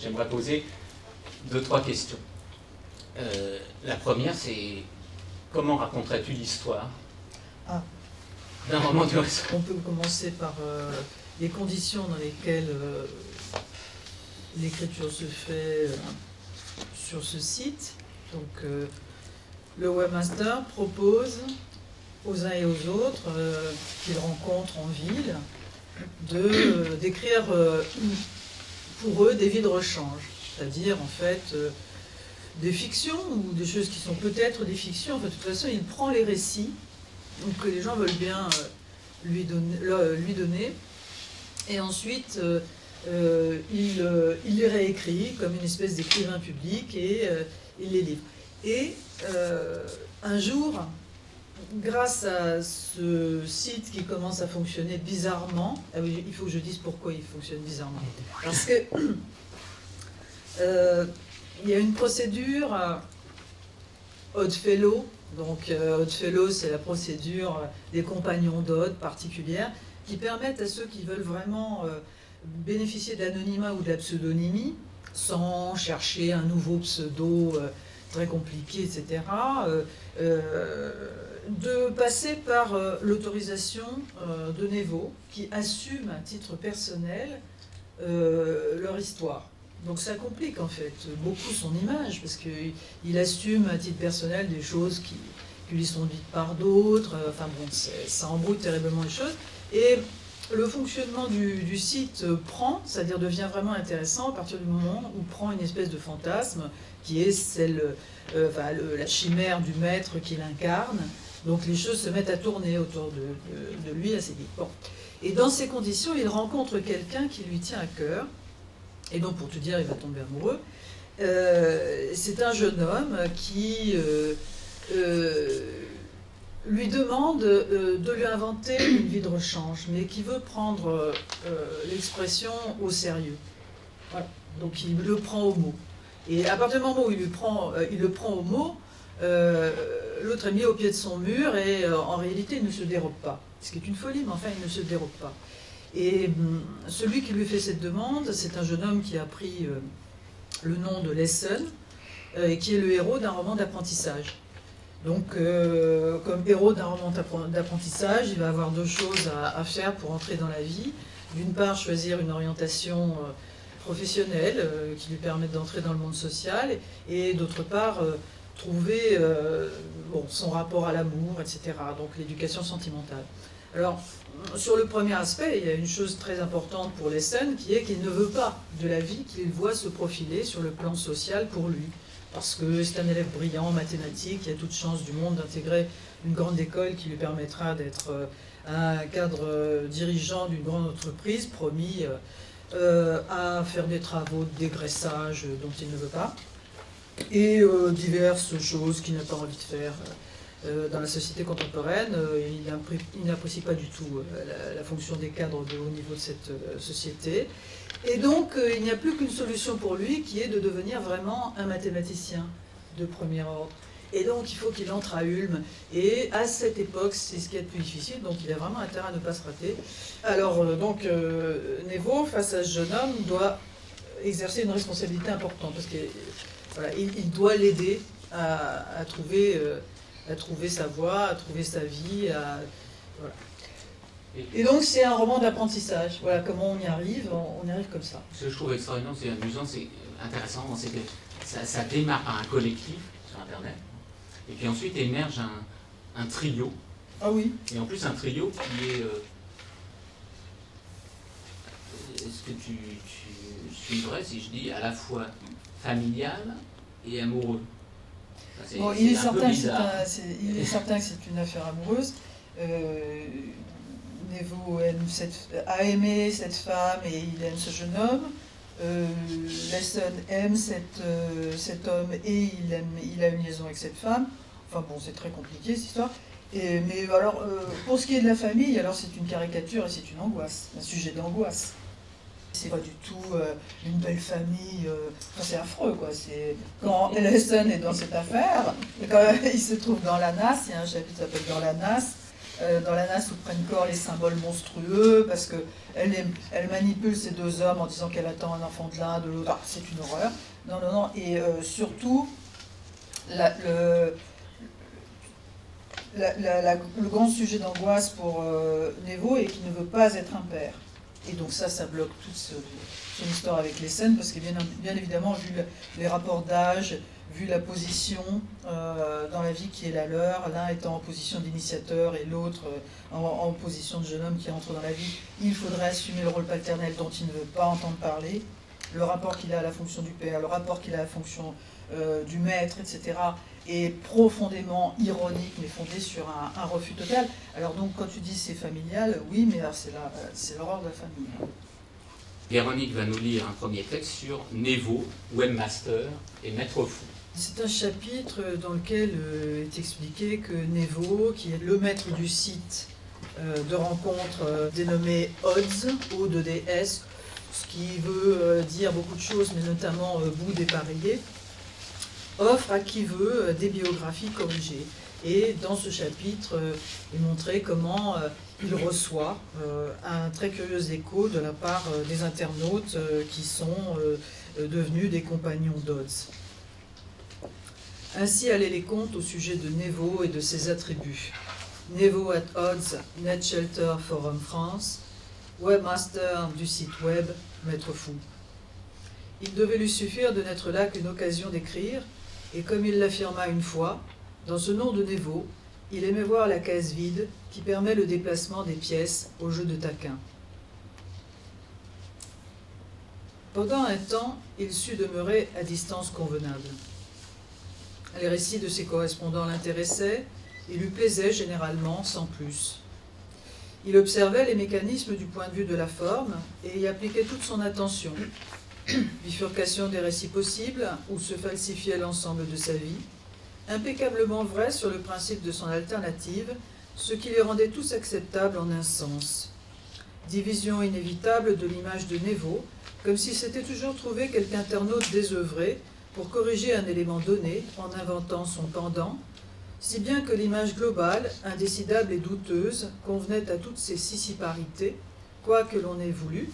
j'aimerais poser 2-3 questions. La première, c'est comment raconterais-tu l'histoire d'un roman du récent? On peut commencer par les conditions dans lesquelles l'écriture se fait sur ce site. Donc, le webmaster propose aux uns et aux autres qu'ils rencontrent en ville d'écrire pour eux des vies de rechange, c'est-à-dire en fait des fictions ou des choses qui sont peut-être des fictions. Enfin, de toute façon, il prend les récits que les gens veulent bien lui donner, et ensuite il les réécrit comme une espèce d'écrivain public et il les livre. Et un jour, grâce à ce site qui commence à fonctionner bizarrement, ah oui, il faut que je dise pourquoi il fonctionne bizarrement. Parce que il y a une procédure Oddfellow. Donc Oddfellow, c'est la procédure des compagnons d'Odd particulière qui permettent à ceux qui veulent vraiment bénéficier de l'anonymat ou de la pseudonymie sans chercher un nouveau pseudo très compliqué, etc., de passer par l'autorisation de Névo, qui assume à titre personnel leur histoire. Donc ça complique en fait beaucoup son image, parce qu'il assume à titre personnel des choses qui lui sont dites par d'autres, enfin bon, ça embrouille terriblement les choses. Et le fonctionnement du site prend, c'est-à-dire devient vraiment intéressant à partir du moment où prend une espèce de fantasme qui est celle, la chimère du maître qu'il incarne. Donc les choses se mettent à tourner autour de lui assez vite. Bon. Et dans ces conditions, il rencontre quelqu'un qui lui tient à cœur, et donc pour te dire, il va tomber amoureux. C'est un jeune homme qui lui demande de lui inventer une vie de rechange, mais qui veut prendre l'expression au sérieux. Voilà. Donc il le prend au mot. Et à partir du moment où il le prend au mot, l'autre est mis au pied de son mur et en réalité il ne se dérobe pas. Ce qui est une folie, mais enfin il ne se dérobe pas. Et celui qui lui fait cette demande, c'est un jeune homme qui a pris le nom de Lesson, et qui est le héros d'un roman d'apprentissage. Donc, comme héros d'un roman d'apprentissage, il va avoir deux choses à faire pour entrer dans la vie. D'une part, choisir une orientation professionnelle qui lui permette d'entrer dans le monde social, et d'autre part, trouver son rapport à l'amour, etc. Donc, l'éducation sentimentale. Alors, sur le premier aspect, il y a une chose très importante pour Lesson, qui est qu'il ne veut pas de la vie qu'il voit se profiler sur le plan social pour lui. Parce que c'est un élève brillant en mathématiques, il a toute chance du monde d'intégrer une grande école qui lui permettra d'être un cadre dirigeant d'une grande entreprise, promis à faire des travaux de dégraissage dont il ne veut pas, et diverses choses qu'il n'a pas envie de faire. Dans la société contemporaine, il n'apprécie pas du tout la fonction des cadres de haut niveau de cette société. Et donc, il n'y a plus qu'une solution pour lui, qui est de devenir vraiment un mathématicien de premier ordre. Et donc, il faut qu'il entre à Ulm. Et à cette époque, c'est ce qui est le plus difficile, donc il a vraiment intérêt à ne pas se rater. Alors, Névo, face à ce jeune homme, doit exercer une responsabilité importante, parce qu'il voilà, il doit l'aider à trouver sa voie, à trouver sa vie, voilà. Et donc c'est un roman d'apprentissage. Voilà comment on y arrive comme ça. Ce que je trouve extraordinaire, c'est amusant, c'est intéressant, c'est que ça démarre par un collectif sur Internet, et puis ensuite émerge un trio. Ah oui. Et en plus un trio qui est... Est-ce que tu suivrais si je dis à la fois familial et amoureux? Enfin, bon, il est certain que c'est une affaire amoureuse. Névo a aimé cette femme et il aime ce jeune homme. Lesson aime cet homme et il a une liaison avec cette femme. Enfin bon, c'est très compliqué cette histoire. Mais alors, pour ce qui est de la famille, alors c'est une caricature et c'est une angoisse, un sujet d'angoisse. C'est pas du tout une belle famille, enfin, c'est affreux quoi. Quand Lesson est dans cette affaire, quand il se trouve dans la NAS, il y a un chapitre qui s'appelle Dans la NAS, dans la nasse où prennent corps les symboles monstrueux, parce qu'elle manipule ces deux hommes en disant qu'elle attend un enfant de l'un, de l'autre. Ah, c'est une horreur. Non, non, non. Et surtout, le grand sujet d'angoisse pour Nevo est qu'il ne veut pas être un père. Et donc ça bloque toute son histoire avec les scènes, parce que bien évidemment, vu les rapports d'âge, vu la position dans la vie qui est la leur, l'un étant en position d'initiateur et l'autre en position de jeune homme qui entre dans la vie, il faudrait assumer le rôle paternel dont il ne veut pas entendre parler, le rapport qu'il a à la fonction du père, le rapport qu'il a à la fonction du maître, etc., est profondément ironique, mais fondé sur un refus total. Alors donc, quand tu dis c'est familial, oui, mais c'est l'horreur de la famille. Véronique va nous lire un premier texte sur Nevo, webmaster et maître fou. C'est un chapitre dans lequel est expliqué que Nevo, qui est le maître du site de rencontre dénommé Odds, O-D-S, ce qui veut dire beaucoup de choses, mais notamment bout dépareillé, offre à qui veut des biographies corrigées. Et dans ce chapitre est montré comment il reçoit un très curieux écho de la part des internautes qui sont devenus des compagnons d'Odds. Ainsi allaient les contes au sujet de Nevo et de ses attributs. Nevo at Odds, NetShelter Forum France, webmaster du site web, maître fou. Il devait lui suffire de n'être là qu'une occasion d'écrire, et comme il l'affirma une fois, dans ce nom de Nevo, il aimait voir la case vide qui permet le déplacement des pièces au jeu de taquin. Pendant un temps, il sut demeurer à distance convenable. Les récits de ses correspondants l'intéressaient et lui plaisaient généralement sans plus. Il observait les mécanismes du point de vue de la forme et y appliquait toute son attention. Bifurcation des récits possibles, où se falsifiait l'ensemble de sa vie, impeccablement vrai sur le principe de son alternative, ce qui les rendait tous acceptables en un sens. Division inévitable de l'image de Nevo, comme si s'était toujours trouvé quelque internaute désœuvré pour corriger un élément donné en inventant son pendant, si bien que l'image globale, indécidable et douteuse, convenait à toutes ces sissiparités, quoi que l'on ait voulu.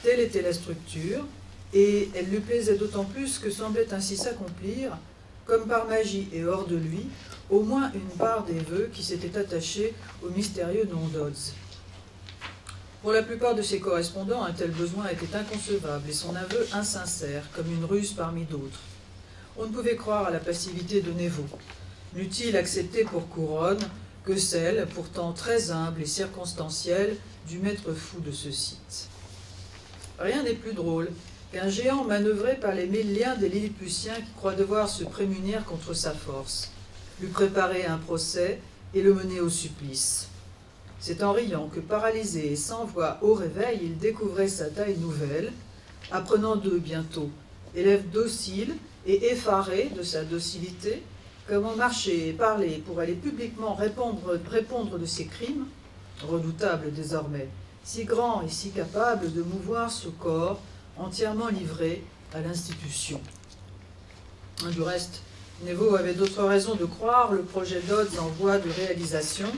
Telle était la structure, et elle lui plaisait d'autant plus que semblait ainsi s'accomplir, comme par magie et hors de lui, au moins une part des vœux qui s'étaient attachés au mystérieux nom d'Odds. Pour la plupart de ses correspondants, un tel besoin était inconcevable et son aveu insincère, comme une ruse parmi d'autres. On ne pouvait croire à la passivité de Nevo. N'eût-il accepté pour couronne que celle, pourtant très humble et circonstancielle, du maître fou de ce site. Rien n'est plus drôle qu'un géant manœuvré par les mille liens des Lilliputiens qui croient devoir se prémunir contre sa force, lui préparer un procès et le mener au supplice. C'est en riant que, paralysé et sans voix au réveil, il découvrait sa taille nouvelle, apprenant d'eux bientôt, élève docile et effaré de sa docilité, comment marcher et parler pour aller publiquement répondre de ses crimes, redoutables désormais, si grand et si capable de mouvoir ce corps entièrement livré à l'institution. Du reste, Nevo avait d'autres raisons de croire le projet d'Odds en voie de réalisation,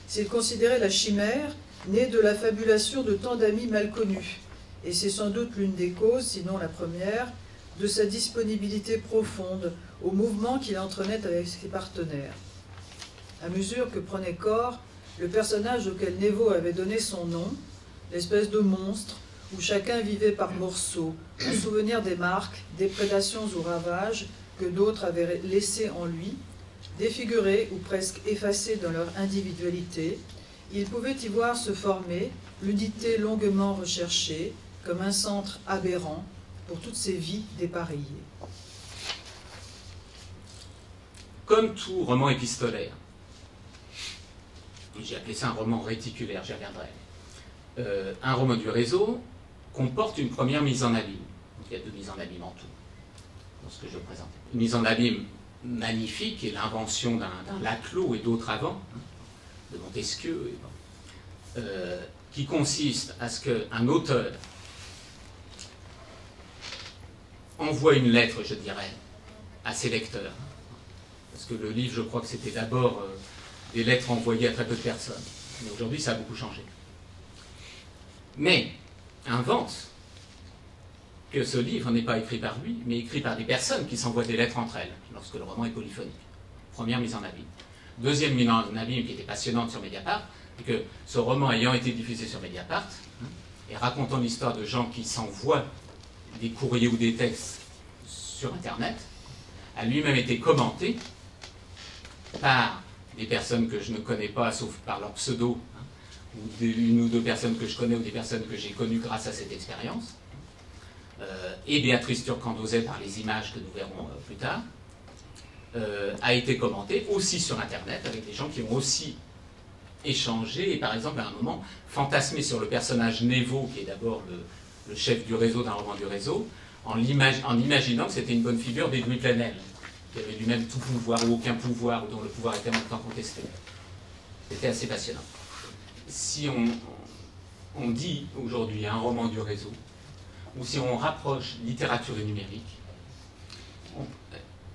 s'il considérait la chimère née de la fabulation de tant d'amis mal connus, et c'est sans doute l'une des causes, sinon la première, de sa disponibilité profonde au mouvement qu'il entretenait avec ses partenaires. À mesure que prenait corps le personnage auquel Nevo avait donné son nom, l'espèce de monstre où chacun vivait par morceaux, en souvenir des marques, des prédations ou ravages que d'autres avaient laissés en lui, défigurés ou presque effacés dans leur individualité, il pouvait y voir se former l'unité longuement recherchée comme un centre aberrant pour toutes ces vies dépareillées. Comme tout roman épistolaire, j'ai appelé ça un roman réticulaire, j'y reviendrai, un roman du réseau comporte une première mise en abîme. Donc, il y a deux mises en abîme en tout, dans ce que je présente. Une mise en abîme magnifique est l'invention d'un Laclos et d'autres avant, de Montesquieu, qui consiste à ce qu'un auteur envoie une lettre, je dirais, à ses lecteurs. Parce que le livre, je crois que c'était d'abord des lettres envoyées à très peu de personnes. Mais aujourd'hui, ça a beaucoup changé. Mais invente que ce livre n'est pas écrit par lui, mais écrit par des personnes qui s'envoient des lettres entre elles, lorsque le roman est polyphonique. Première mise en abîme. Deuxième mise en abîme qui était passionnante sur Mediapart, c'est que ce roman ayant été diffusé sur Mediapart, et racontant l'histoire de gens qui s'envoient des courriers ou des textes sur Internet, a lui-même été commenté par des personnes que je ne connais pas, sauf par leur pseudo, ou une ou deux personnes que je connais, ou des personnes que j'ai connues grâce à cette expérience, et Béatrice Turcandozet par les images que nous verrons plus tard, a été commenté aussi sur Internet, avec des gens qui ont aussi échangé, et par exemple à un moment fantasmé sur le personnage Névo, qui est d'abord le chef du réseau d'un roman du réseau, en imaginant que c'était une bonne figure d'Edoui Plenel, qui avait lui-même tout pouvoir ou aucun pouvoir, ou dont le pouvoir était en même temps contesté. C'était assez passionnant. Si on dit aujourd'hui un roman du réseau, ou si on rapproche littérature et numérique,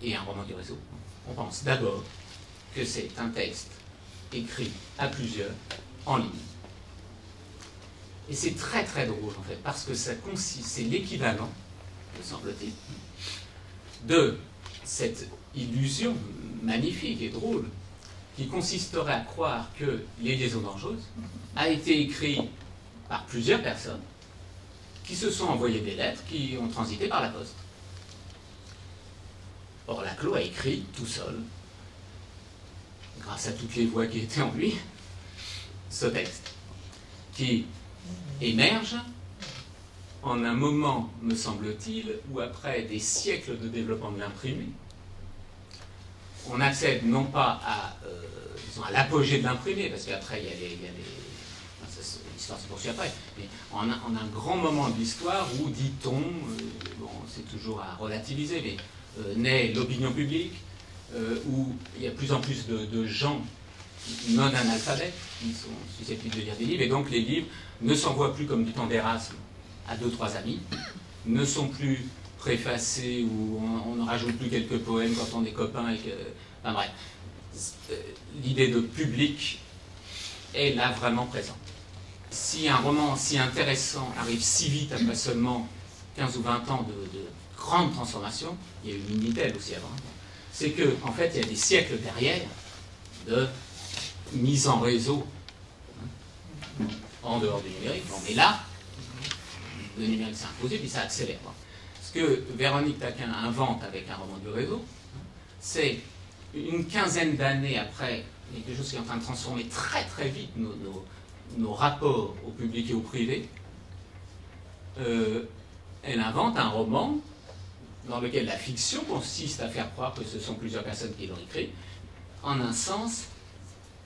et un roman du réseau, on pense d'abord que c'est un texte écrit à plusieurs, en ligne. Et c'est très très drôle en fait, parce que ça consiste, c'est l'équivalent, me semble-t-il, de cette illusion magnifique et drôle qui consisterait à croire que Les Liaisons dangereuses a été écrit par plusieurs personnes qui se sont envoyées des lettres qui ont transité par la poste. Or, Laclos a écrit tout seul, grâce à toutes les voix qui étaient en lui, ce texte, qui émerge en un moment, me semble-t-il, où après des siècles de développement de l'imprimé, on accède non pas à l'apogée de l'imprimé, parce qu'après il y a l'histoire se poursuit après, mais en un grand moment de l'histoire où, dit-on, bon, c'est toujours à relativiser, mais naît l'opinion publique, où il y a de plus en plus de gens non analphabètes qui sont susceptibles de lire des livres, et donc les livres ne s'envoient plus comme du temps d'Erasme à 2-3 amis, ne sont plus préfacés ou on ne rajoute plus quelques poèmes quand on est copains. Enfin bref, l'idée de public est là vraiment présente. Si un roman si intéressant arrive si vite après seulement 15 ou 20 ans de grande transformation, il y a eu une Minitel aussi avant, c'est qu'en fait il y a des siècles derrière de mise en réseau en dehors du numérique. Bon, mais là, le numérique s'est imposé, puis ça accélère. Ce que Véronique Taquin invente avec un roman du réseau, c'est une quinzaine d'années après quelque chose qui est en train de transformer très très vite nos rapports au public et au privé. Elle invente un roman dans lequel la fiction consiste à faire croire que ce sont plusieurs personnes qui l'ont écrit. En un sens,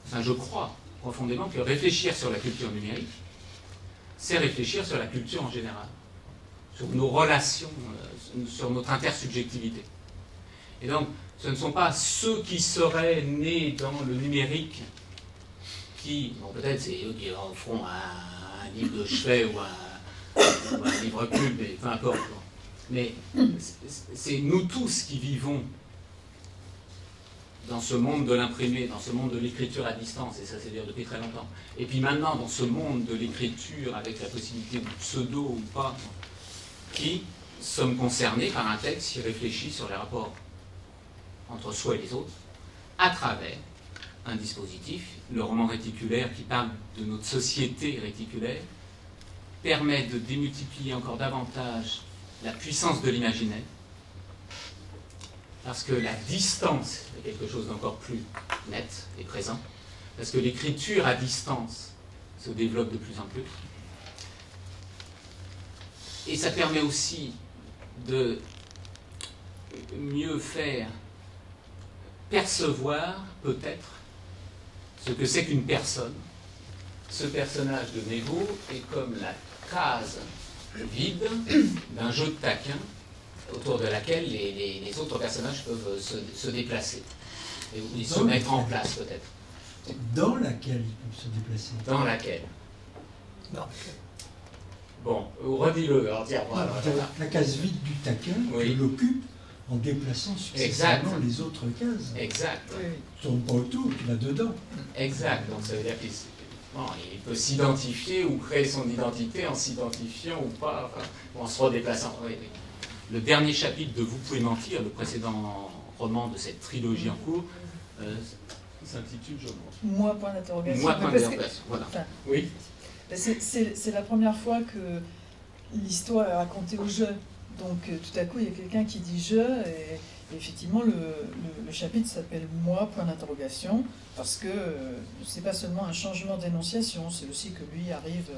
enfin, je crois profondément que réfléchir sur la culture numérique, c'est réfléchir sur la culture en général, sur nos relations, sur notre intersubjectivité. Et donc, ce ne sont pas ceux qui seraient nés dans le numérique qui, bon, peut-être c'est eux qui en feront un livre de chevet ou un livre pub, mais peu importe. Mais c'est nous tous qui vivons dans ce monde de l'imprimé, dans ce monde de l'écriture à distance, et ça c'est dire depuis très longtemps. Et puis maintenant, dans ce monde de l'écriture, avec la possibilité du pseudo ou pas, qui sommes concernés par un texte qui réfléchit sur les rapports entre soi et les autres, à travers un dispositif, le roman réticulaire qui parle de notre société réticulaire, permet de démultiplier encore davantage la puissance de l'imaginaire, parce que la distance est quelque chose d'encore plus net et présent, parce que l'écriture à distance se développe de plus en plus. Et ça permet aussi de mieux faire percevoir, peut-être, ce que c'est qu'une personne. Ce personnage de Névo est comme la case vide d'un jeu de taquin autour de laquelle les autres personnages peuvent se déplacer et se mettre en place, peut-être. Dans laquelle ils peuvent se déplacer. Dans laquelle. Bon, redis-le. Alors, tiens, voilà. La case vide du taquin, oui. l'occupe en déplaçant successivement les autres cases. Exact. Oui, oui. Tu ne tournes pas autour, tu vas dedans. Exact. Donc ça veut dire qu'il il peut s'identifier ou créer son identité en s'identifiant ou pas, enfin, ou en se redéplaçant. Oui, oui. Le dernier chapitre de Vous pouvez mentir, le précédent roman de cette trilogie en cours, s'intitule, je pense. Moi, point d'interrogation. Moi, point Parce que- d'interrogation. Voilà. enfin, Oui. c'est la première fois que l'histoire est racontée au jeu. Donc tout à coup, il y a quelqu'un qui dit je, et effectivement, le chapitre s'appelle Moi, point d'interrogation, parce que c'est pas seulement un changement d'énonciation, c'est aussi que lui arrive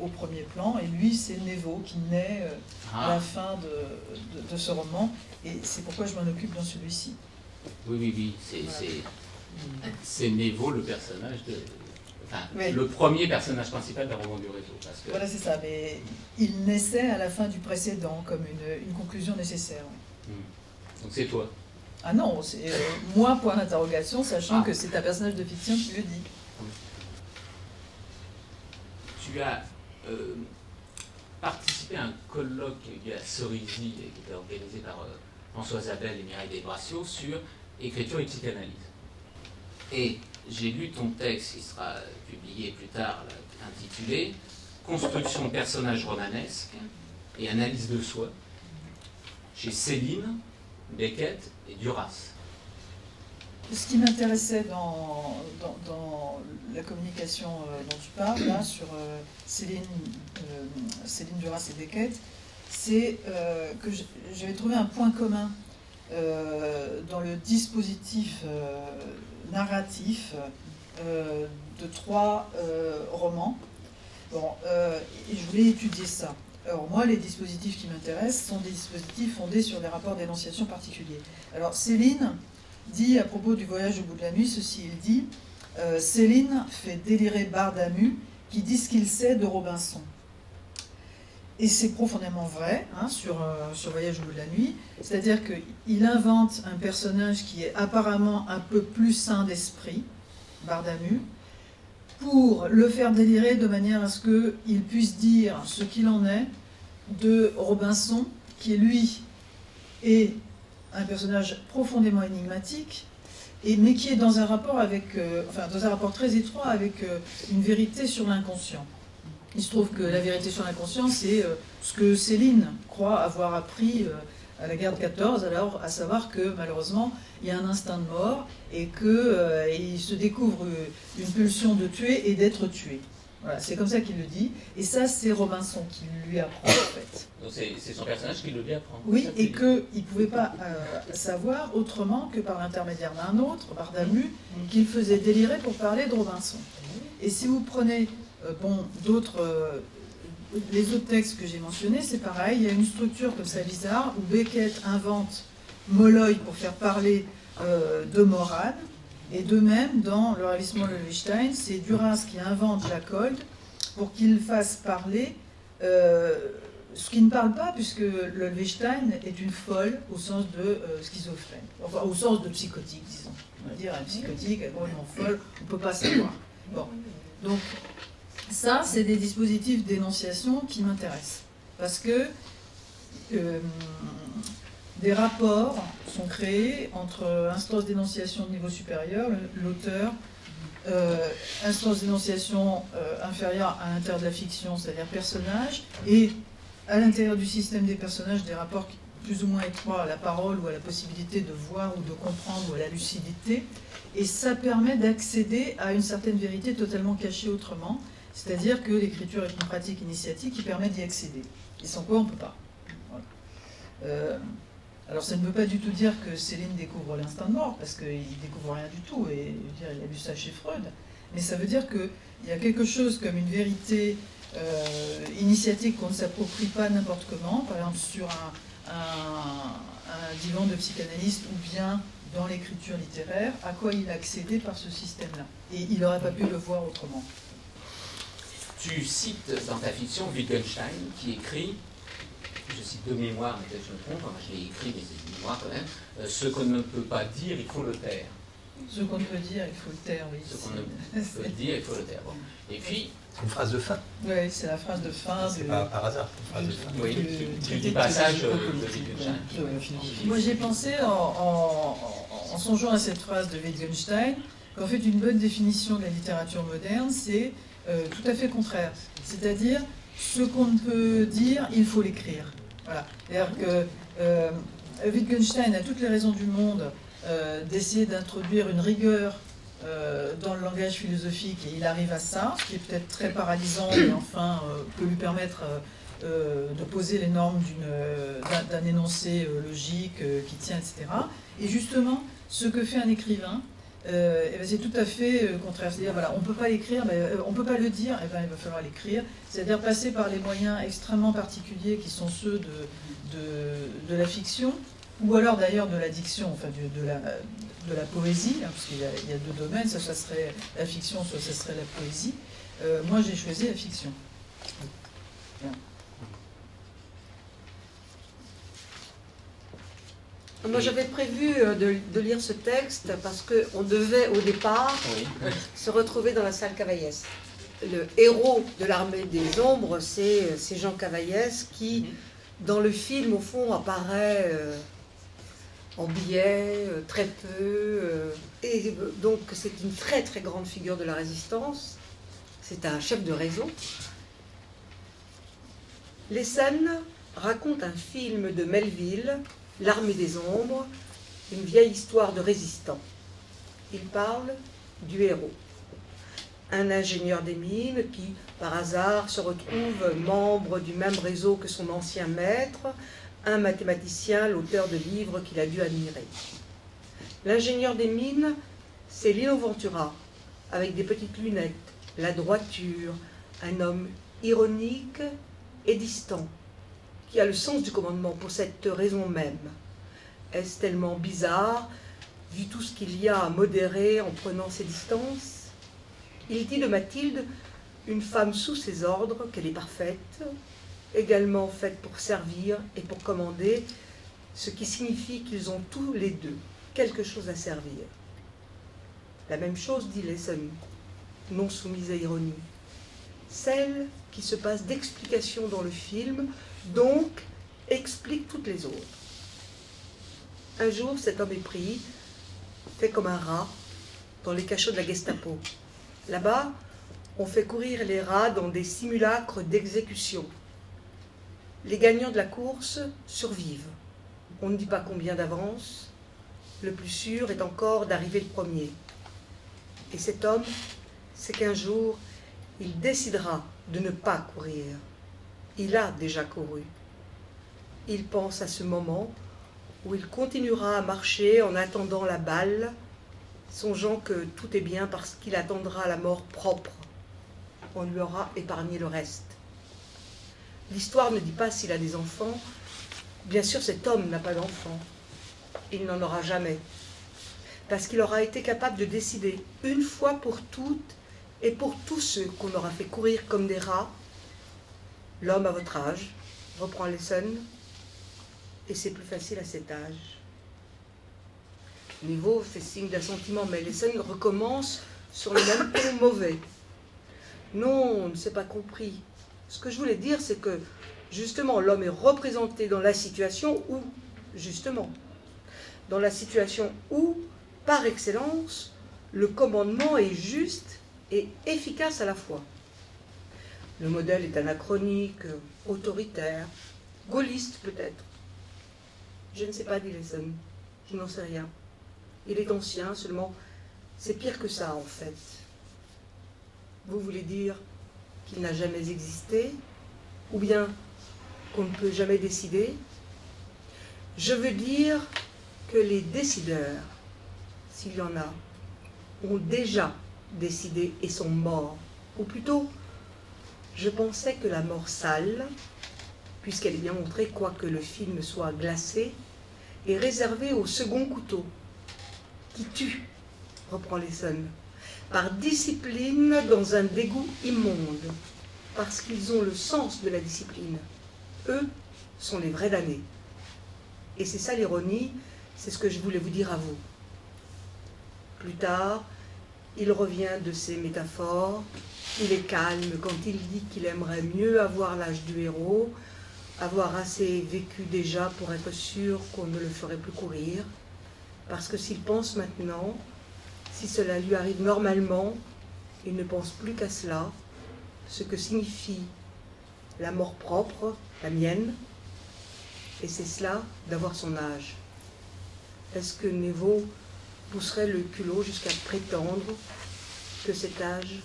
au premier plan, et lui, c'est Névo qui naît à la fin de ce roman, et c'est pourquoi je m'en occupe dans celui-ci. Oui, oui, oui. C'est Névo, le personnage de. Enfin, Oui. le premier personnage principal d'un roman du réseau. Parce que, Voilà, c'est ça, mais il naissait à la fin du précédent, comme une conclusion nécessaire. Donc c'est toi. Ah non, c'est moi, point d'interrogation, sachant Ah. que c'est un personnage de fiction qui le dit. Tu as participé à un colloque à Cerisy qui était organisé par Françoise Abel et Mireille Desbraciaux sur écriture et psychanalyse. Et j'ai lu ton texte qui sera publié plus tard, là, intitulé Construction de personnages romanesques et analyse de soi, chez Céline, Beckett et Duras. Ce qui m'intéressait dans la communication dont tu parles, là, sur Céline Duras et Beckett, c'est que j'avais trouvé un point commun dans le dispositif narratif de 3 romans. Bon, et je voulais étudier ça. Alors moi, les dispositifs qui m'intéressent sont des dispositifs fondés sur des rapports d'énonciation particuliers. Alors Céline dit à propos du voyage au bout de la nuit, ceci, il dit Céline fait délirer Bardamu qui dit ce qu'il sait de Robinson. Et c'est profondément vrai sur Voyage au bout de la nuit, c'est-à-dire qu'il invente un personnage qui est apparemment un peu plus sain d'esprit, Bardamu, pour le faire délirer de manière à ce qu'il puisse dire ce qu'il en est de Robinson, qui lui est un personnage profondément énigmatique, mais qui est dans un rapport dans un rapport très étroit avec une vérité sur l'inconscient. Il se trouve que la vérité sur l'inconscient, c'est ce que Céline croit avoir appris à la guerre de 14, alors à savoir que malheureusement, il y a un instinct de mort et qu'il se découvre une pulsion de tuer et d'être tué. Voilà, c'est comme ça qu'il le dit. Et ça, c'est Robinson qui lui apprend, en fait. Donc c'est son personnage qui le lui apprend. Oui, et qu'il ne pouvait pas savoir autrement que par l'intermédiaire d'un autre, Bardamu, qu'il faisait délirer pour parler de Robinson. Et si vous prenez les autres textes que j'ai mentionnés, c'est pareil, il y a une structure comme ça bizarre, où Beckett invente Molloy pour faire parler de Morane, et de même, dans Le ravissement de Löwenstein, c'est Duras qui invente Jacob pour qu'il fasse parler ce qui ne parle pas, puisque Löwenstein est une folle au sens de schizophrène, enfin au sens de psychotique, disons. On va dire, un psychotique, elle est complètement folle, on ne peut pas savoir. Bon, donc ça, c'est des dispositifs d'énonciation qui m'intéressent, parce que des rapports sont créés entre instance d'énonciation de niveau supérieur, l'auteur, instance d'énonciation inférieure à l'intérieur de la fiction, c'est-à-dire personnage, et à l'intérieur du système des personnages, des rapports plus ou moins étroits à la parole ou à la possibilité de voir ou de comprendre ou à la lucidité, et ça permet d'accéder à une certaine vérité totalement cachée autrement, c'est-à-dire que l'écriture est une pratique initiatique qui permet d'y accéder, et sans quoi on ne peut pas. Voilà. Alors ça ne veut pas du tout dire que Céline découvre l'instinct de mort, parce qu'il ne découvre rien du tout, et je veux dire, il a lu ça chez Freud, mais ça veut dire qu'il y a quelque chose comme une vérité initiatique qu'on ne s'approprie pas n'importe comment, par exemple sur un divan de psychanalyste ou bien dans l'écriture littéraire, à quoi il a accédé par ce système-là. Et il n'aurait pas pu le voir autrement. Tu cites dans ta fiction Wittgenstein qui écrit, je cite de mémoire, mais peut-être que je me trompe, je l'ai écrit, mais c'est de mémoire quand même, ce qu'on ne peut pas dire, il faut le taire. Ce qu'on peut dire, il faut le taire, oui. Ce qu'on ne peut dire, il faut le taire. Bon. Et puis... C'est une phrase de fin. Oui, c'est la phrase de fin. C'est pas par hasard, une phrase de fin. Oui, du passage de Wittgenstein. Moi, j'ai pensé, en songeant à cette phrase de Wittgenstein, qu'en fait, une bonne définition de la littérature moderne, c'est tout à fait contraire. C'est-à-dire, ce qu'on ne peut dire, il faut l'écrire. Voilà. C'est-à-dire que Wittgenstein a toutes les raisons du monde d'essayer d'introduire une rigueur dans le langage philosophique, et il arrive à ça, ce qui est peut-être très paralysant, mais enfin peut lui permettre de poser les normes d'un énoncé logique qui tient, etc. Et justement, ce que fait un écrivain, c'est tout à fait contraire. C'est-à-dire, voilà, on ne peut pas l'écrire, on ne peut pas le dire, il va falloir l'écrire. C'est-à-dire passer par les moyens extrêmement particuliers qui sont ceux de la fiction, ou alors d'ailleurs de la diction, enfin de la poésie, hein, parce qu'il y a deux domaines, soit ça serait la fiction, soit ça serait la poésie. Moi, j'ai choisi la fiction. Bien. Moi, j'avais prévu de lire ce texte parce qu'on devait, au départ, se retrouver dans la salle Cavaillès. Le héros de l'armée des ombres, c'est Jean Cavaillès qui, dans le film, au fond, apparaît en billet, très peu. Et donc, c'est une très, très grande figure de la résistance. C'est un chef de réseau. Les scènes racontent un film de Melville, L'Armée des Ombres, une vieille histoire de résistants. Il parle du héros. Un ingénieur des mines qui, par hasard, se retrouve membre du même réseau que son ancien maître, un mathématicien, l'auteur de livres qu'il a dû admirer. L'ingénieur des mines, c'est Lino Ventura, avec des petites lunettes, la droiture, un homme ironique et distant, qui a le sens du commandement pour cette raison même. Est-ce tellement bizarre, vu tout ce qu'il y a à modérer en prenant ses distances? Il dit de Mathilde, une femme sous ses ordres, qu'elle est parfaite, également faite pour servir et pour commander, ce qui signifie qu'ils ont tous les deux quelque chose à servir. La même chose dit Leeson, non soumise à ironie. Celle qui se passe d'explication dans le film, donc explique toutes les autres. Un jour, cet homme est pris, fait comme un rat, dans les cachots de la Gestapo. Là-bas, on fait courir les rats dans des simulacres d'exécution. Les gagnants de la course survivent. On ne dit pas combien d'avance. Le plus sûr est encore d'arriver le premier. Et cet homme, c'est qu'un jour, il décidera de ne pas courir. Il a déjà couru. Il pense à ce moment où il continuera à marcher en attendant la balle, songeant que tout est bien parce qu'il attendra la mort propre. On lui aura épargné le reste. L'histoire ne dit pas s'il a des enfants. Bien sûr, cet homme n'a pas d'enfants. Il n'en aura jamais. Parce qu'il aura été capable de décider une fois pour toutes et pour tous ceux qu'on aura fait courir comme des rats. L'homme à votre âge, reprend Leeson, et c'est plus facile à cet âge. Niveau fait signe d'assentiment, mais Leeson recommence sur le même ton mauvais. Non, on ne s'est pas compris. Ce que je voulais dire, c'est que, justement, l'homme est représenté dans la situation où, justement, dans la situation où, par excellence, le commandement est juste et efficace à la fois. Le modèle est anachronique, autoritaire, gaulliste peut-être. Je ne sais pas, dit Leeson, je n'en sais rien. Il est ancien, seulement, c'est pire que ça, en fait. Vous voulez dire qu'il n'a jamais existé, ou bien qu'on ne peut jamais décider? Je veux dire que les décideurs, s'il y en a, ont déjà décidé et sont morts. Ou plutôt, je pensais que la mort sale, puisqu'elle est bien montrée, quoique le film soit glacé, est réservée au second couteau, qui tue, reprend Leeson, par discipline dans un dégoût immonde, parce qu'ils ont le sens de la discipline. Eux sont les vrais damnés. Et c'est ça l'ironie, c'est ce que je voulais vous dire à vous. Plus tard, il revient de ses métaphores, il est calme quand il dit qu'il aimerait mieux avoir l'âge du héros, avoir assez vécu déjà pour être sûr qu'on ne le ferait plus courir, parce que s'il pense maintenant, si cela lui arrive normalement, il ne pense plus qu'à cela, ce que signifie la mort propre, la mienne, et c'est cela d'avoir son âge. Est-ce que Névo pousserait le culot jusqu'à prétendre que cet âge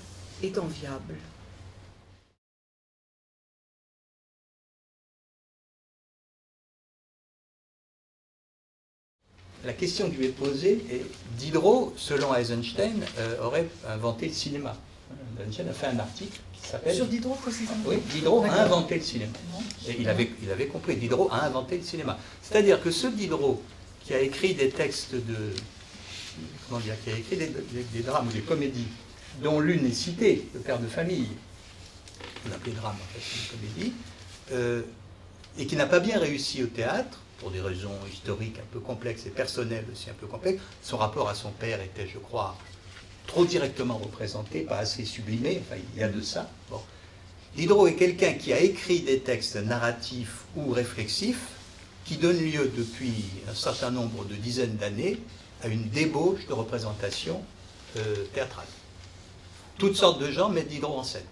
est enviable? La question qui lui est posée est, Diderot, selon Eisenstein, aurait inventé le cinéma. Eisenstein a fait un article qui s'appelle... Sur Diderot, précisément. Oui, Diderot a inventé le cinéma. Et il avait compris, Diderot a inventé le cinéma. C'est-à-dire que ce Diderot, qui a écrit des textes de... Comment dire, qui a écrit des drames ou des comédies, dont l'une est citée, Le Père de famille, on l'appelait drame, en fait, c'est une comédie, et qui n'a pas bien réussi au théâtre, pour des raisons historiques un peu complexes et personnelles aussi un peu complexes. Son rapport à son père était, je crois, trop directement représenté, pas assez sublimé, enfin il y a de ça. Bon. Diderot est quelqu'un qui a écrit des textes narratifs ou réflexifs qui donnent lieu depuis un certain nombre de dizaines d'années à une débauche de représentation théâtrale. Toutes sortes de gens mettent Diderot en scène.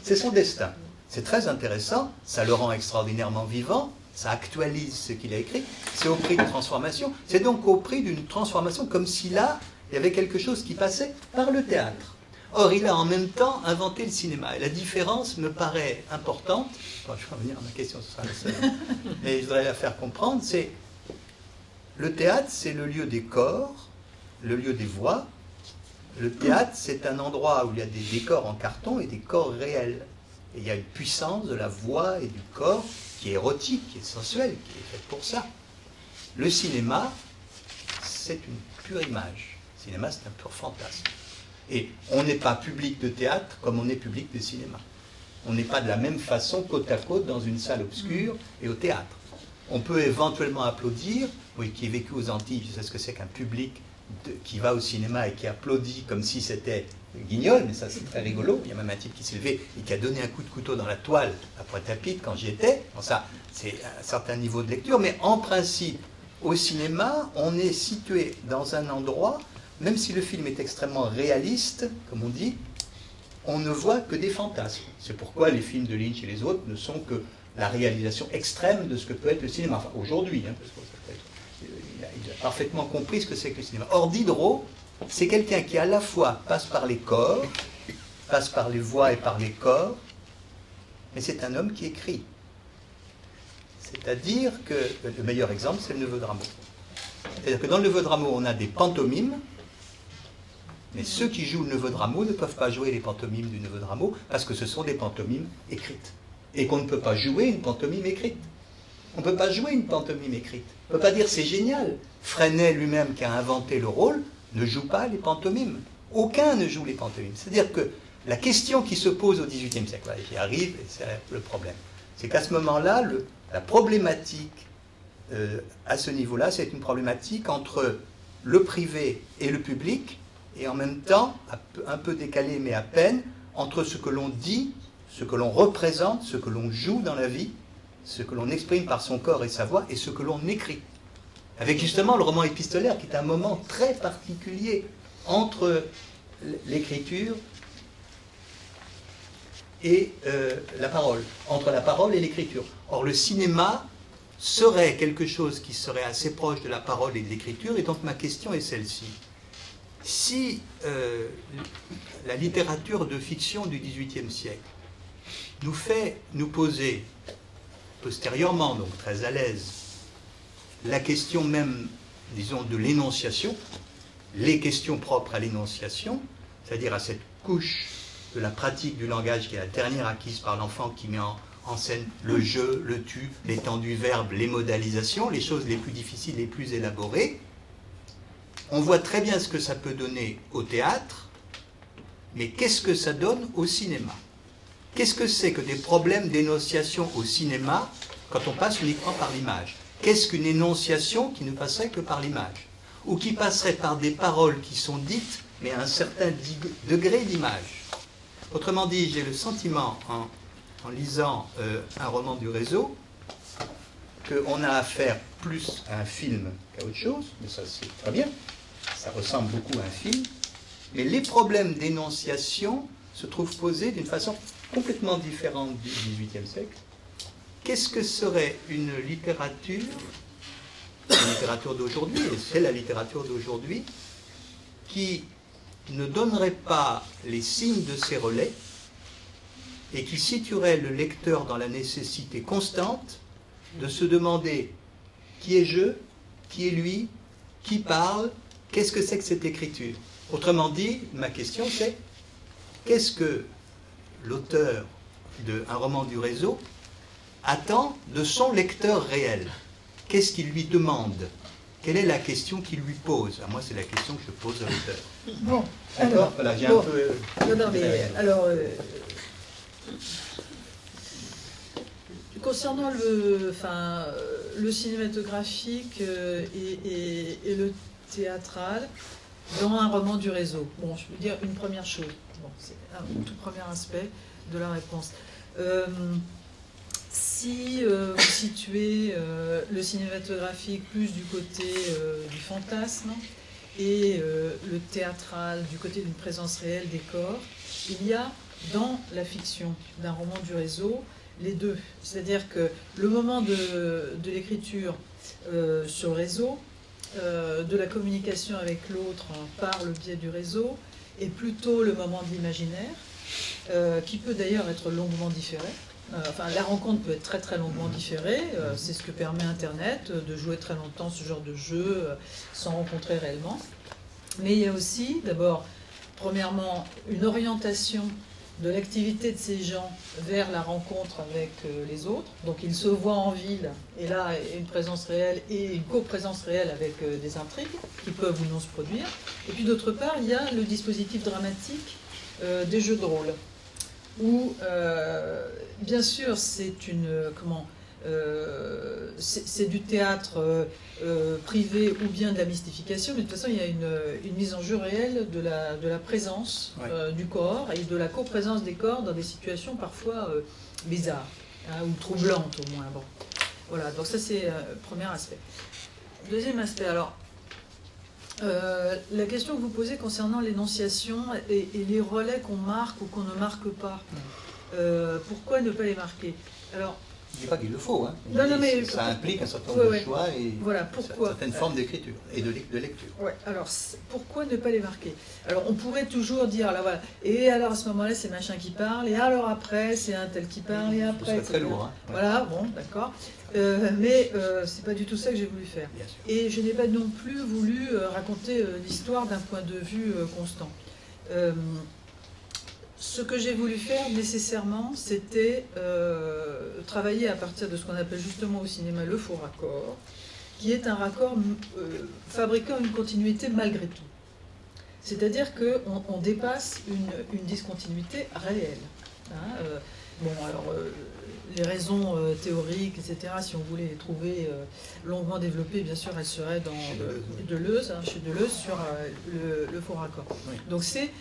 C'est son destin. C'est très intéressant, ça le rend extraordinairement vivant, ça actualise ce qu'il a écrit, c'est au prix de transformation, c'est donc au prix d'une transformation comme si là, il y avait quelque chose qui passait par le théâtre. Or, il a en même temps inventé le cinéma. Et la différence me paraît importante, bon, je vais revenir à ma question, ce sera la seule, mais je voudrais la faire comprendre, c'est le théâtre, c'est le lieu des corps, le lieu des voix. Le théâtre, c'est un endroit où il y a des décors en carton et des corps réels. Et il y a une puissance de la voix et du corps qui est érotique, qui est sensuelle, qui est faite pour ça. Le cinéma, c'est une pure image. Le cinéma, c'est un pur fantasme. Et on n'est pas public de théâtre comme on est public de cinéma. On n'est pas de la même façon côte à côte dans une salle obscure et au théâtre. On peut éventuellement applaudir, oui, qui est vécu aux Antilles, je sais ce que c'est qu'un public qui va au cinéma et qui applaudit comme si c'était Guignol, mais ça c'est très rigolo. Il y a même un type qui s'est levé et qui a donné un coup de couteau dans la toile à Pointe-à-Pitre quand j'y étais. Bon, ça, c'est un certain niveau de lecture, mais en principe, au cinéma, on est situé dans un endroit, même si le film est extrêmement réaliste, comme on dit, on ne voit que des fantasmes. C'est pourquoi les films de Lynch et les autres ne sont que la réalisation extrême de ce que peut être le cinéma. Enfin, aujourd'hui, hein, parce que il a parfaitement compris ce que c'est que le cinéma. Or, Diderot, c'est quelqu'un qui à la fois passe par les corps, passe par les voix et par les corps, mais c'est un homme qui écrit. C'est-à-dire que, le meilleur exemple, c'est le Neveu de Rameau. C'est-à-dire que dans le Neveu de Rameau, on a des pantomimes, mais ceux qui jouent le Neveu de Rameau ne peuvent pas jouer les pantomimes du Neveu de Rameau, parce que ce sont des pantomimes écrites. Et qu'on ne peut pas jouer une pantomime écrite. On ne peut pas jouer une pantomime écrite. On ne peut pas dire c'est génial. Freinet lui-même, qui a inventé le rôle, ne joue pas les pantomimes. Aucun ne joue les pantomimes. C'est-à-dire que la question qui se pose au XVIIIe siècle, voilà, j'y arrive, et c'est le problème, c'est qu'à ce moment-là, la problématique à ce niveau-là, c'est une problématique entre le privé et le public, et en même temps, un peu décalé, mais à peine, entre ce que l'on dit, ce que l'on représente, ce que l'on joue dans la vie, ce que l'on exprime par son corps et sa voix, et ce que l'on écrit. Avec justement le roman épistolaire, qui est un moment très particulier entre l'écriture et la parole, entre la parole et l'écriture. Or, le cinéma serait quelque chose qui serait assez proche de la parole et de l'écriture, et donc ma question est celle-ci. Si la littérature de fiction du XVIIIe siècle nous fait nous poser, postérieurement, donc très à l'aise, la question même, disons, de l'énonciation, les questions propres à l'énonciation, c'est-à-dire à cette couche de la pratique du langage qui est la dernière acquise par l'enfant, qui met en scène le je, le tu, les temps du verbe, les modalisations, les choses les plus difficiles, les plus élaborées. On voit très bien ce que ça peut donner au théâtre, mais qu'est-ce que ça donne au cinéma? Qu'est-ce que c'est que des problèmes d'énonciation au cinéma quand on passe uniquement par l'image? Qu'est-ce qu'une énonciation qui ne passerait que par l'image? ou qui passerait par des paroles qui sont dites, mais à un certain degré d'image. Autrement dit, j'ai le sentiment, en lisant un roman du réseau, qu'on a affaire plus à un film qu'à autre chose, mais ça c'est très bien, ça ressemble beaucoup à un film, mais les problèmes d'énonciation se trouvent posés d'une façon complètement différente du XVIIIe siècle. Qu'est-ce que serait une littérature d'aujourd'hui, et c'est la littérature d'aujourd'hui, qui ne donnerait pas les signes de ses relais et qui situerait le lecteur dans la nécessité constante de se demander qui est je, qui est lui, qui parle, qu'est-ce que c'est que cette écriture? Autrement dit, ma question c'est qu'est-ce que l'auteur d'un roman du réseau attend de son lecteur réel? Qu'est-ce qu'il lui demande? Quelle est la question qu'il lui pose? Moi, c'est la question que je pose à l'auteur. Bon, alors, voilà, j'ai un peu... Non, mais alors... concernant le cinématographique et le théâtral, dans un roman du réseau, bon, je veux dire une première chose. Bon, c'est un tout premier aspect de la réponse. Si vous situez le cinématographique plus du côté du fantasme et le théâtral du côté d'une présence réelle des corps, il y a dans la fiction d'un roman du réseau les deux. C'est-à-dire que le moment de l'écriture sur le réseau, de la communication avec l'autre par le biais du réseau, est plutôt le moment de l'imaginaire, qui peut d'ailleurs être longuement différé. Enfin, la rencontre peut être très très longuement différée, c'est ce que permet Internet, de jouer très longtemps ce genre de jeu sans rencontrer réellement. Mais il y a aussi, d'abord, premièrement, une orientation de l'activité de ces gens vers la rencontre avec les autres. Donc ils se voient en ville, et là, une présence réelle et une co-présence réelle avec des intrigues qui peuvent ou non se produire. Et puis d'autre part, il y a le dispositif dramatique des jeux de rôle, où, bien sûr, c'est c'est du théâtre privé ou bien de la mystification, mais de toute façon, il y a une mise en jeu réelle de la présence du corps et de la coprésence des corps dans des situations parfois bizarres, hein, ou troublantes au moins. Bon. Voilà, donc ça c'est le premier aspect. Deuxième aspect, alors, la question que vous posez concernant l'énonciation et les relais qu'on marque ou qu'on ne marque pas, pourquoi ne pas les marquer? Alors, je ne dis pas qu'il le faut, hein. Non, mais ça implique un certain nombre de choix et voilà, pourquoi, une certaine forme d'écriture et de lecture. Ouais, alors pourquoi ne pas les marquer? Alors on pourrait toujours dire, alors voilà, et alors à ce moment-là c'est machin qui parle, et alors après c'est un tel qui parle, et après... C'est très lourd, hein. Voilà, bon, d'accord. Mais c'est pas du tout ça que j'ai voulu faire. Et je n'ai pas non plus voulu raconter l'histoire d'un point de vue constant. Ce que j'ai voulu faire nécessairement, c'était travailler à partir de ce qu'on appelle justement au cinéma le faux raccord, qui est un raccord fabriquant une continuité malgré tout. C'est-à-dire qu'on dépasse une discontinuité réelle. Hein, bon, alors, les raisons théoriques, etc., si on voulait les trouver longuement développées, bien sûr, elles seraient dans Deleuze, hein, chez Deleuze, sur le faux raccord. Oui. Donc c'est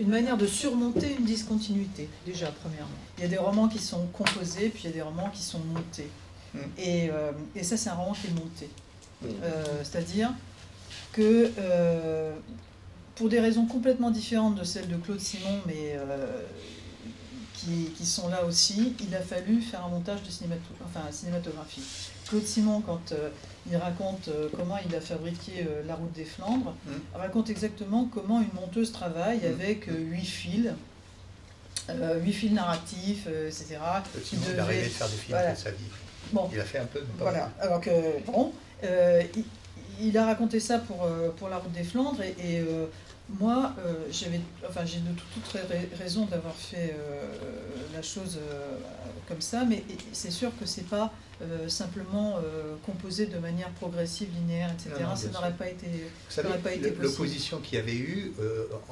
une manière de surmonter une discontinuité, déjà, premièrement. Il y a des romans qui sont composés, puis il y a des romans qui sont montés. Et ça, c'est un roman qui est monté. C'est-à-dire que, pour des raisons complètement différentes de celles de Claude Simon, mais qui sont là aussi, il a fallu faire un montage de cinématographie. Claude Simon, quand il raconte comment il a fabriqué La Route des Flandres, raconte exactement comment une monteuse travaille avec 8 fils. 8 fils narratifs, etc. Simon, il a rêvé de faire des films toute sa vie. Bon. Il a fait un peu. Voilà. Alors que, bon, il a raconté ça pour La Route des Flandres, et moi, j'ai de toute raison d'avoir fait la chose comme ça, mais c'est sûr que c'est pas simplement composé de manière progressive, linéaire, etc. Ça n'aurait pas été possible. L'opposition qu'il y avait eu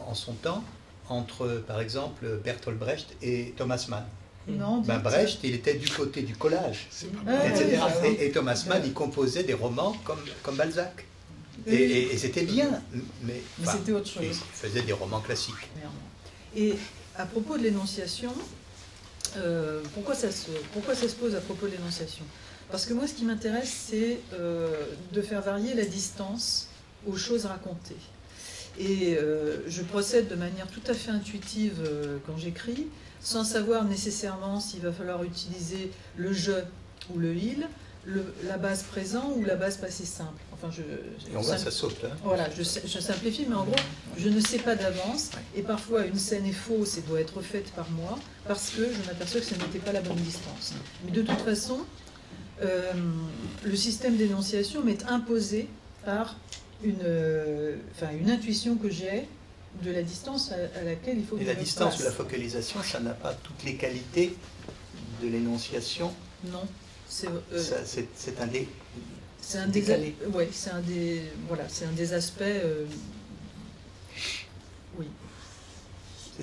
en son temps entre, par exemple, Bertolt Brecht et Thomas Mann. Non, Brecht, il était du côté du collage, etc. Et Thomas Mann, il composait des romans comme Balzac. Et c'était bien, mais c'était autre chose. Il faisait des romans classiques. Et à propos de l'énonciation, pourquoi ça se pose à propos de l'énonciation? Parce que moi, ce qui m'intéresse, c'est de faire varier la distance aux choses racontées. Et je procède de manière tout à fait intuitive quand j'écris, sans savoir nécessairement s'il va falloir utiliser le je ou le il, la base présent ou la base passé simple. Enfin, et on voit, ça saute. Hein. Voilà, je simplifie, mais en gros, je ne sais pas d'avance. Et parfois, une scène est fausse et doit être faite par moi, parce que je m'aperçois que ce n'était pas la bonne distance. Mais de toute façon, le système d'énonciation m'est imposé par une intuition que j'ai de la distance à laquelle il faut que je la distance passe. de la focalisation, ça n'a pas toutes les qualités de l'énonciation. Non. C'est un des... C'est un des... Ouais, c'est un des... Voilà, c'est un des aspects... oui.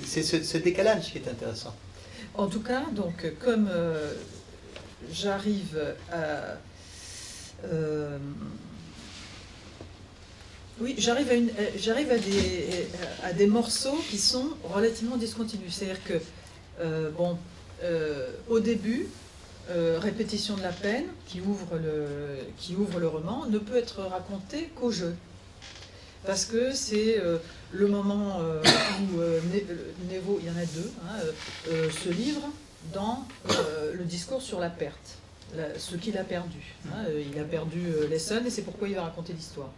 C'est ce décalage qui est intéressant. En tout cas, donc, comme j'arrive à... oui, j'arrive à des morceaux qui sont relativement discontinus. C'est-à-dire que, au début, répétition de la peine, qui ouvre le roman, ne peut être raconté qu'au jeu. Parce que c'est le moment où Nevo, il y en a deux, se livre dans le discours sur la perte. Ce qu'il a perdu. Il a perdu Lesson et c'est pourquoi il va raconter l'histoire.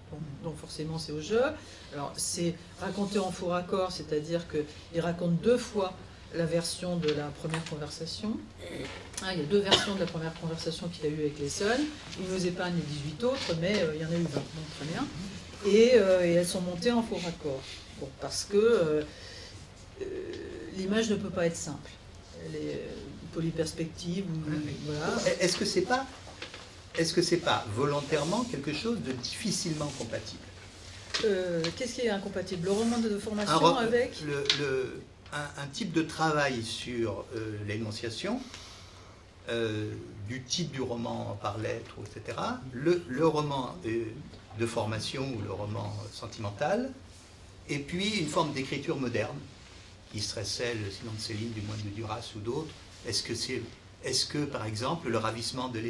Donc forcément c'est au jeu. Alors c'est raconté en faux raccord, c'est-à-dire qu'il raconte deux fois la version de la première conversation. Il y a deux versions de la première conversation qu'il a eue avec Lesson. Il nous épargne les 18 autres, mais il y en a eu 20, donc très bien. Et elles sont montées en faux raccord. Bon, parce que l'image ne peut pas être simple. Elle est polyperspective. Voilà. Est-ce que c'est pas volontairement quelque chose de difficilement compatible? Qu'est-ce qui est incompatible? Le roman de formation avec un type de travail sur l'énonciation, du type du roman par lettres, etc. Le roman de formation ou le roman sentimental, et puis une forme d'écriture moderne, qui serait celle, sinon de Céline, du moins de Duras ou d'autres. Est-ce que, par exemple, le ravissement de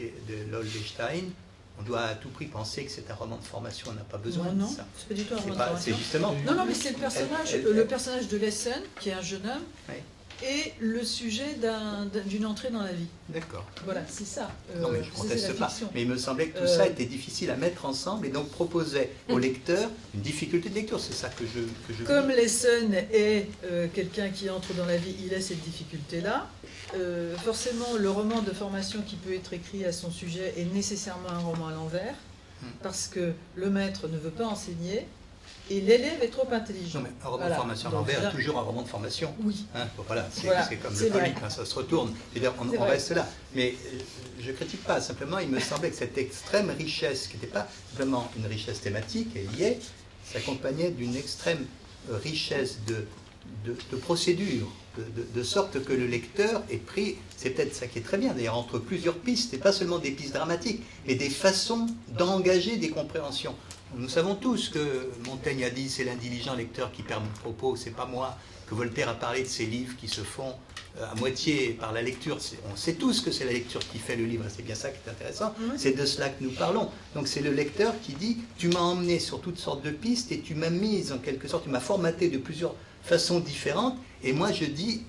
Lollestein, on doit à tout prix penser que c'est un roman de formation, on n'a pas besoin de ça. C'est pas du tout un roman de formation. C'est justement... Non, mais c'est le personnage de Lesson, qui est un jeune homme, et le sujet d'une entrée dans la vie. D'accord. Voilà, c'est ça. Non, mais je ne conteste pas. Mais il me semblait que tout ça était difficile à mettre ensemble et donc proposait au lecteur une difficulté de lecture. C'est ça que je Comme Lesson est quelqu'un qui entre dans la vie, il a cette difficulté-là. Forcément, le roman de formation qui peut être écrit à son sujet est nécessairement un roman à l'envers, parce que le maître ne veut pas enseigner, et l'élève est trop intelligent. Non, mais un roman de formation à l'envers est toujours un roman de formation. Oui. Voilà, c'est comme le polype, ça se retourne. On reste là. Mais je ne critique pas, simplement, il me semblait que cette extrême richesse, qui n'était pas simplement une richesse thématique, elle y est, s'accompagnait d'une extrême richesse de procédure, de sorte que le lecteur est pris, c'est peut-être ça qui est très bien, d'ailleurs, entre plusieurs pistes, et pas seulement des pistes dramatiques, mais des façons d'engager des compréhensions. Nous savons tous que Montaigne a dit c'est l'indiligent lecteur qui perd mon propos, c'est pas moi, que Voltaire a parlé de ces livres qui se font à moitié par la lecture. On sait tous que c'est la lecture qui fait le livre, c'est bien ça qui est intéressant, c'est de cela que nous parlons. Donc c'est le lecteur qui dit tu m'as emmené sur toutes sortes de pistes et tu m'as mise en quelque sorte, tu m'as formaté de plusieurs façons différentes, et moi je dis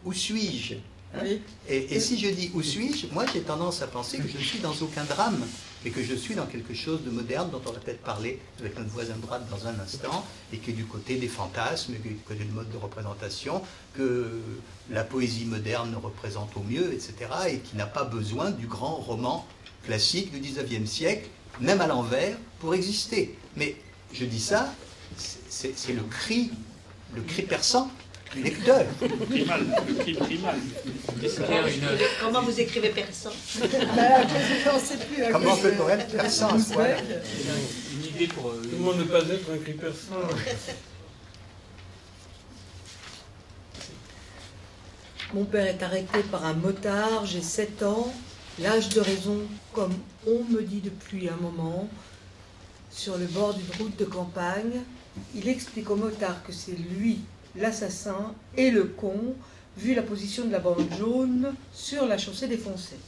où suis-je? Oui. Et si je dis où suis-je, moi j'ai tendance à penser que je ne suis dans aucun drame, mais que je suis dans quelque chose de moderne dont on va peut-être parler avec notre voisin de droite dans un instant, et qui est du côté des fantasmes, qui est du côté du mode de représentation, que la poésie moderne représente au mieux, etc., et qui n'a pas besoin du grand roman classique du XIXe siècle, même à l'envers, pour exister. Mais je dis ça, c'est le cri perçant du lecteur. Le cri primal. Comment vous écrivez persan? On sait plus. Comment peut-on être persan à ce point-là? Une idée pour... Comment ne pas être un cri persan? Mon père est arrêté par un motard, j'ai 7 ans, l'âge de raison, comme on me dit depuis un moment. sur le bord d'une route de campagne. Il explique au motard que c'est lui l'assassin et le con, vu la position de la bande jaune sur la chaussée défoncée.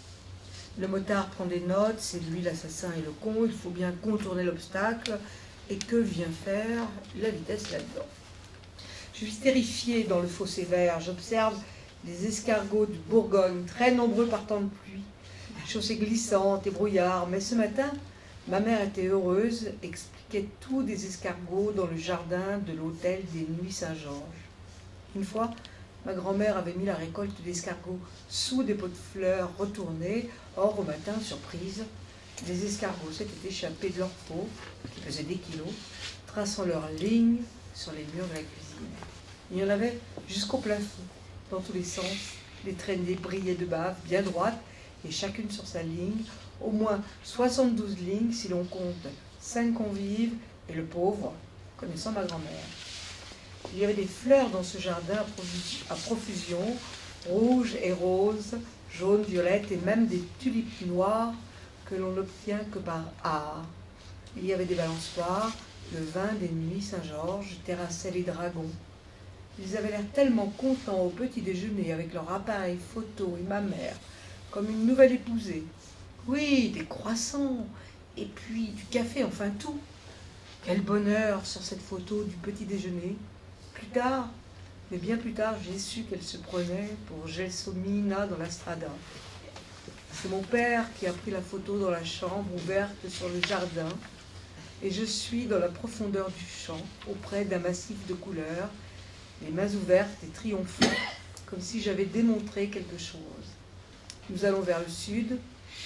Le motard prend des notes, c'est lui l'assassin et le con, il faut bien contourner l'obstacle. Et que vient faire la vitesse là-dedans? Je suis terrifiée dans le fossé vert. J'observe les escargots de Bourgogne, très nombreux par temps de pluie, chaussées glissantes et brouillard. Mais ce matin, ma mère était heureuse, expliquait tout des escargots dans le jardin de l'hôtel des Nuits Saint-Georges. Une fois, ma grand-mère avait mis la récolte d'escargots sous des pots de fleurs retournés. Or, au matin, surprise, des escargots s'étaient échappés de leur peau, qui pesait des kilos, traçant leurs lignes sur les murs de la cuisine. Il y en avait jusqu'au plafond, dans tous les sens. Les traînées brillaient de bave, bien droites, et chacune sur sa ligne. Au moins 72 lignes, si l'on compte 5 convives et le pauvre, connaissant ma grand-mère. Il y avait des fleurs dans ce jardin à profusion, rouges et roses, jaunes, violettes, et même des tulipes noires que l'on n'obtient que par art. Il y avait des balançoires, le vin des Nuits Saint-Georges terrassait les dragons. Ils avaient l'air tellement contents au petit déjeuner avec leur appareil photo et ma mère, comme une nouvelle épousée. Oui, des croissants, et puis du café, enfin tout. Quel bonheur sur cette photo du petit déjeuner. Plus tard, mais bien plus tard, j'ai su qu'elle se prenait pour Gelsomina dans la Strada. C'est mon père qui a pris la photo dans la chambre ouverte sur le jardin, et je suis dans la profondeur du champ, auprès d'un massif de couleurs, les mains ouvertes et triomphantes, comme si j'avais démontré quelque chose. Nous allons vers le sud,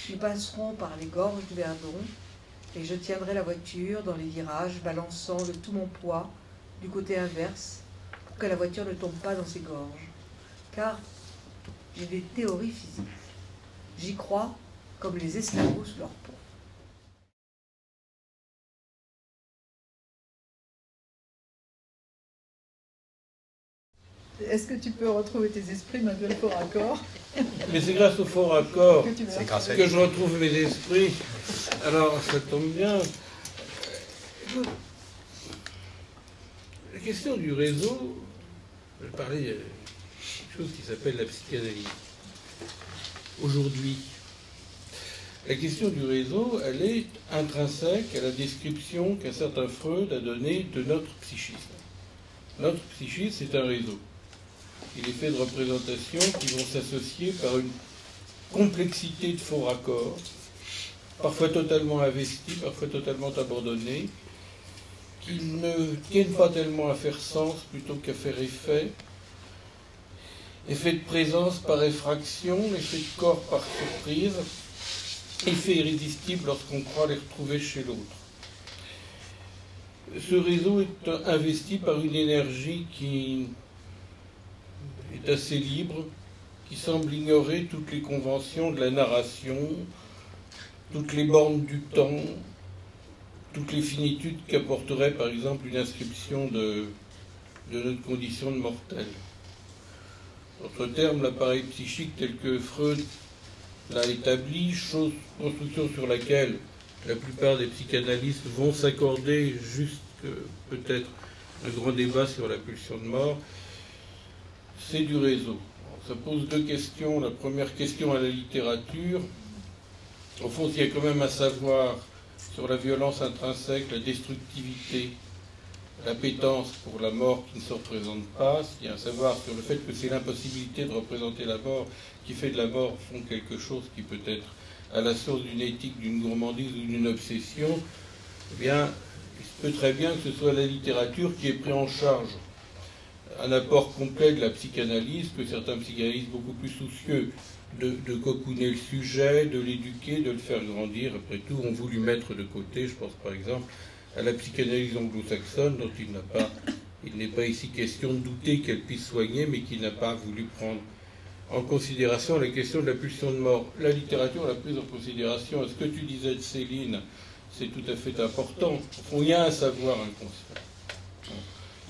nous passerons par les gorges du Verdon, et je tiendrai la voiture dans les virages, balançant de tout mon poids du côté inverse, pour que la voiture ne tombe pas dans ces gorges. Car j'ai des théories physiques. J'y crois comme les escargots sous leur peau. Est-ce que tu peux retrouver tes esprits malgré le faux raccord? Mais c'est grâce au fort accord C'est grâce à que je retrouve mes esprits. Alors, ça tombe bien. La question du réseau, je parlais de quelque chose qui s'appelle la psychanalyse. Aujourd'hui, la question du réseau, elle est intrinsèque à la description qu'un certain Freud a donnée de notre psychisme. Notre psychisme, c'est un réseau. Il est fait de représentations qui vont s'associer par une complexité de faux raccords, parfois totalement investis, parfois totalement abandonnés, qui ne tiennent pas tellement à faire sens plutôt qu'à faire effet. Effet de présence par effraction, effet de corps par surprise, effet irrésistible lorsqu'on croit les retrouver chez l'autre. Ce réseau est investi par une énergie qui est assez libre, qui semble ignorer toutes les conventions de la narration, toutes les bornes du temps, toutes les finitudes qu'apporterait par exemple une inscription de notre condition de mortel. D'autres termes, l'appareil psychique tel que Freud l'a établi, construction sur laquelle la plupart des psychanalystes vont s'accorder, juste peut-être un grand débat sur la pulsion de mort, c'est du réseau. Ça pose deux questions. La première question à la littérature, au fond, il y a quand même un savoir sur la violence intrinsèque, la destructivité, l'appétence pour la mort qui ne se représente pas, il y a un savoir sur le fait que c'est l'impossibilité de représenter la mort qui fait de la mort font quelque chose qui peut être à la source d'une éthique, d'une gourmandise ou d'une obsession, eh bien, il se peut très bien que ce soit la littérature qui ait pris en charge un apport complet de la psychanalyse, que certains psychanalystes beaucoup plus soucieux de cocooner le sujet, de l'éduquer, de le faire grandir, après tout, ont voulu mettre de côté. Je pense par exemple à la psychanalyse anglo-saxonne, dont il n'est pas ici question de douter qu'elle puisse soigner, mais qui n'a pas voulu prendre en considération la question de la pulsion de mort. La littérature l'a prise en considération. Ce que tu disais de Céline, c'est tout à fait important. Il y a un savoir inconscient.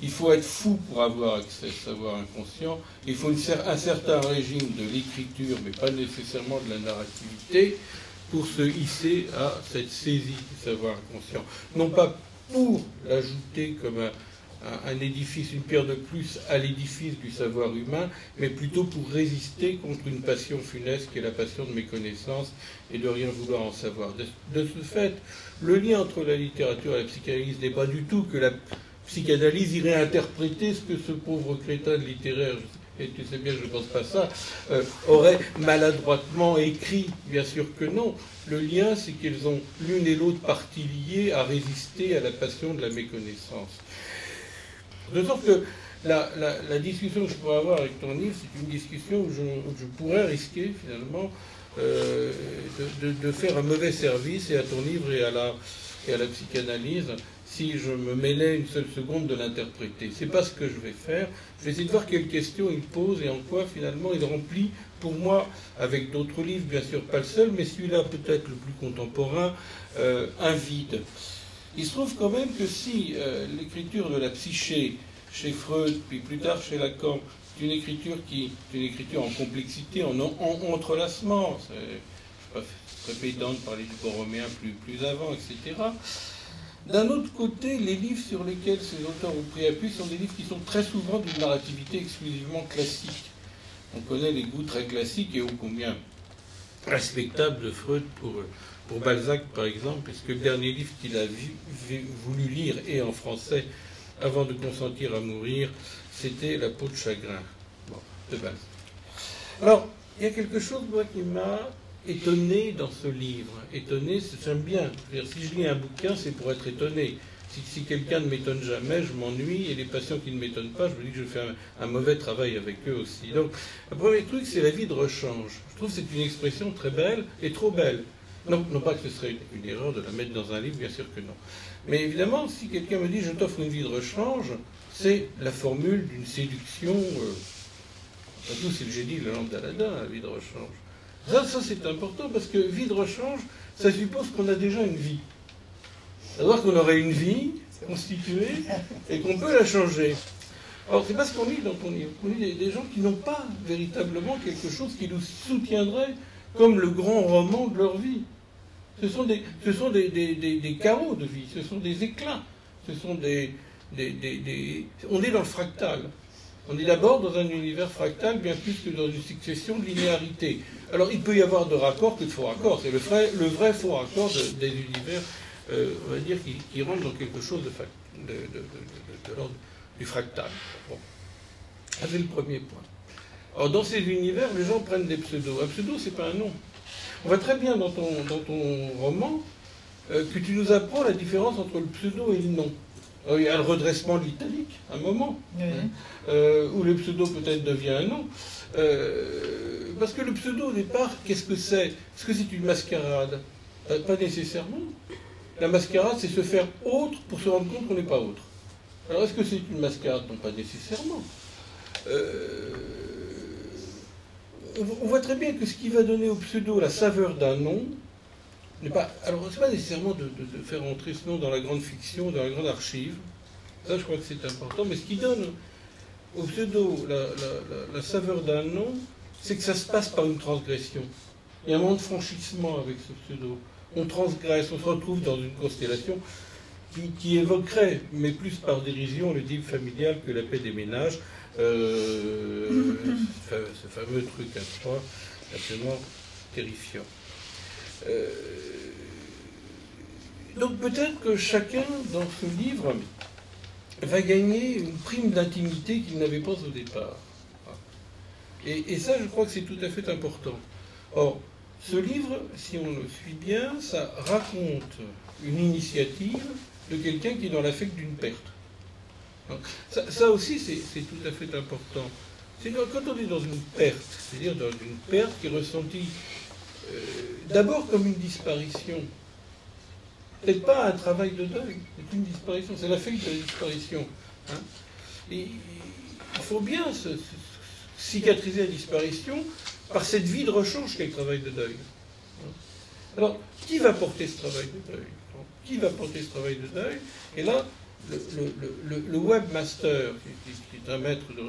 Il faut être fou pour avoir accès à ce savoir inconscient. Il faut un certain régime de l'écriture, mais pas nécessairement de la narrativité, pour se hisser à cette saisie du savoir inconscient. Non pas pour l'ajouter comme un édifice, une pierre de plus à l'édifice du savoir humain, mais plutôt pour résister contre une passion funeste qui est la passion de méconnaissance et de rien vouloir en savoir. De ce fait, le lien entre la littérature et la psychanalyse n'est pas du tout que la psychanalyse irait interpréter ce que ce pauvre crétin de littéraire, et tu sais bien, je ne pense pas ça, aurait maladroitement écrit. Bien sûr que non. Le lien, c'est qu'elles ont l'une et l'autre partie liée à résister à la passion de la méconnaissance. De sorte que la discussion que je pourrais avoir avec ton livre, c'est une discussion où je pourrais risquer, finalement, de faire un mauvais service et à ton livre et à la psychanalyse si je me mêlais une seule seconde de l'interpréter. C'est pas ce que je vais faire. Je vais essayer de voir quelles questions il pose et en quoi, finalement, il remplit, pour moi, avec d'autres livres, bien sûr pas le seul, mais celui-là peut-être le plus contemporain, un vide. Il se trouve quand même que si l'écriture de la psyché chez Freud, puis plus tard chez Lacan, c'est une écriture en complexité, en entrelacement, je ne suis pas très pédant de parler du borroméen plus avant, etc. D'un autre côté, les livres sur lesquels ces auteurs ont pris appui sont des livres qui sont très souvent d'une narrativité exclusivement classique. On connaît les goûts très classiques et ô combien respectables de Freud pour Balzac, par exemple, puisque le dernier livre qu'il a voulu lire, et en français, avant de consentir à mourir, c'était La peau de chagrin, de Balzac. Alors, il y a quelque chose, moi, qui m'a étonné dans ce livre. Étonné, j'aime bien. Si je lis un bouquin, c'est pour être étonné. Si quelqu'un ne m'étonne jamais, je m'ennuie, et les patients qui ne m'étonnent pas, je me dis que je fais un mauvais travail avec eux aussi. Donc, le premier truc, c'est la vie de rechange. Je trouve que c'est une expression très belle, et trop belle. Non pas que ce serait une erreur de la mettre dans un livre, bien sûr que non. Mais évidemment, si quelqu'un me dit « je t'offre une vie de rechange », c'est la formule d'une séduction. Après tout, c'est le génie de la lampe d'Aladin, la vie de rechange. Ça c'est important, parce que vie de rechange, ça suppose qu'on a déjà une vie. C'est-à-dire qu'on aurait une vie constituée et qu'on peut la changer. Alors, c'est pas ce qu'on lit dans ton livre. On lit des gens qui n'ont pas véritablement quelque chose qui nous soutiendrait comme le grand roman de leur vie. Ce sont des carreaux de vie, ce sont des éclats, ce sont on est dans le fractal. On est d'abord dans un univers fractal bien plus que dans une succession de linéarités. Alors il peut y avoir de raccords que de faux raccords. C'est le vrai faux raccord des univers, on va dire, qui rentrent dans quelque chose de l'ordre du fractal. Bon. Ça, c'est le premier point. Alors dans ces univers, les gens prennent des pseudos. Un pseudo, c'est pas un nom. On voit très bien dans ton roman que tu nous apprends la différence entre le pseudo et le nom. Alors, il y a le redressement de l'italique, un moment, où le pseudo peut-être devient un nom. Parce que le pseudo, au départ, qu'est-ce que c'est ? Est-ce que c'est une mascarade ? Pas nécessairement. La mascarade, c'est se faire autre pour se rendre compte qu'on n'est pas autre. Alors, est-ce que c'est une mascarade ? Non, pas nécessairement. On voit très bien que ce qui va donner au pseudo la saveur d'un nom n'est pas... Alors, c'est pas nécessairement de faire entrer ce nom dans la grande fiction, dans la grande archive. Ça, je crois que c'est important. Mais ce qui donne au pseudo la saveur d'un nom, c'est que ça se passe par une transgression. Il y a un moment de franchissement avec ce pseudo. On transgresse, on se retrouve dans une constellation qui évoquerait, mais plus par dérision, le dîme familial que la paix des ménages. Ce fameux truc à trois, absolument terrifiant. Donc peut-être que chacun, dans ce livre, va gagner une prime d'intimité qu'il n'avait pas au départ. Et ça, je crois que c'est tout à fait important. Or, ce livre, si on le suit bien, ça raconte une initiative de quelqu'un qui est dans l'affect d'une perte. Ça aussi, c'est tout à fait important. C'est quand on est dans une perte, c'est-à-dire dans une perte qui est ressentie d'abord comme une disparition, peut-être pas un travail de deuil, c'est une disparition, c'est l'affect de la disparition. Hein. Et il faut bien cicatriser la disparition par cette vie de rechange qu'est le travail de deuil. Alors, qui va porter ce travail de deuil ? Qui va porter ce travail de deuil ? Et là, le webmaster, qui est un maître de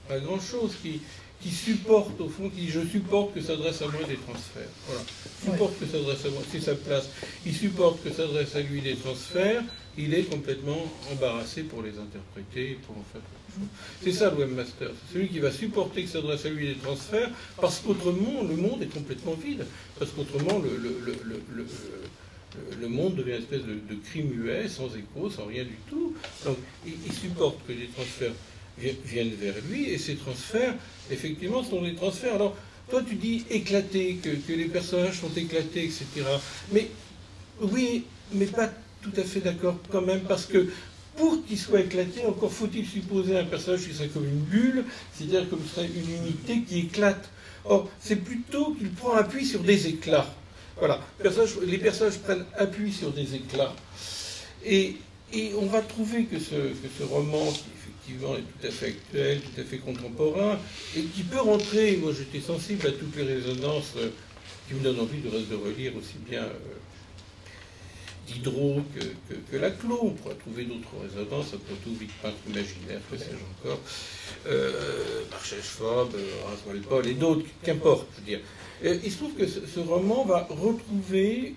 pas grand-chose, qui qui supporte, au fond, qui dit je supporte que s'adresse à moi des transferts. Voilà. Supporte que s'adresse à moi, c'est sa place. Il supporte que s'adresse à lui des transferts, il est complètement embarrassé pour les interpréter, pour en faire quelque chose. C'est ça le webmaster, c'est celui qui va supporter que s'adresse à lui des transferts, parce qu'autrement, le monde est complètement vide. Parce qu'autrement, le monde devient une espèce de cri muet, sans écho, sans rien du tout. Donc, il supporte que des transferts viennent vers lui, et ces transferts, effectivement, sont des transferts. Alors, toi, tu dis éclatés, que les personnages sont éclatés, etc. Mais, oui, mais pas tout à fait d'accord quand même, parce que pour qu'il soit éclaté, encore faut-il supposer un personnage qui serait comme une bulle, c'est-à-dire comme serait une unité qui éclate. Or, c'est plutôt qu'il prend appui sur des éclats. Voilà, les personnages prennent appui sur des éclats. Et on va trouver que ce roman, qui effectivement est tout à fait actuel, tout à fait contemporain, et qui peut rentrer, moi j'étais sensible à toutes les résonances qui me donnent envie de relire aussi bien Diderot que Laclos. On pourrait trouver d'autres résonances, après tout, vite peintre imaginaire, que sais-je encore, Marchès-Fob, Horace Walpole et d'autres, qu'importe, je veux dire. Il se trouve que ce roman va retrouver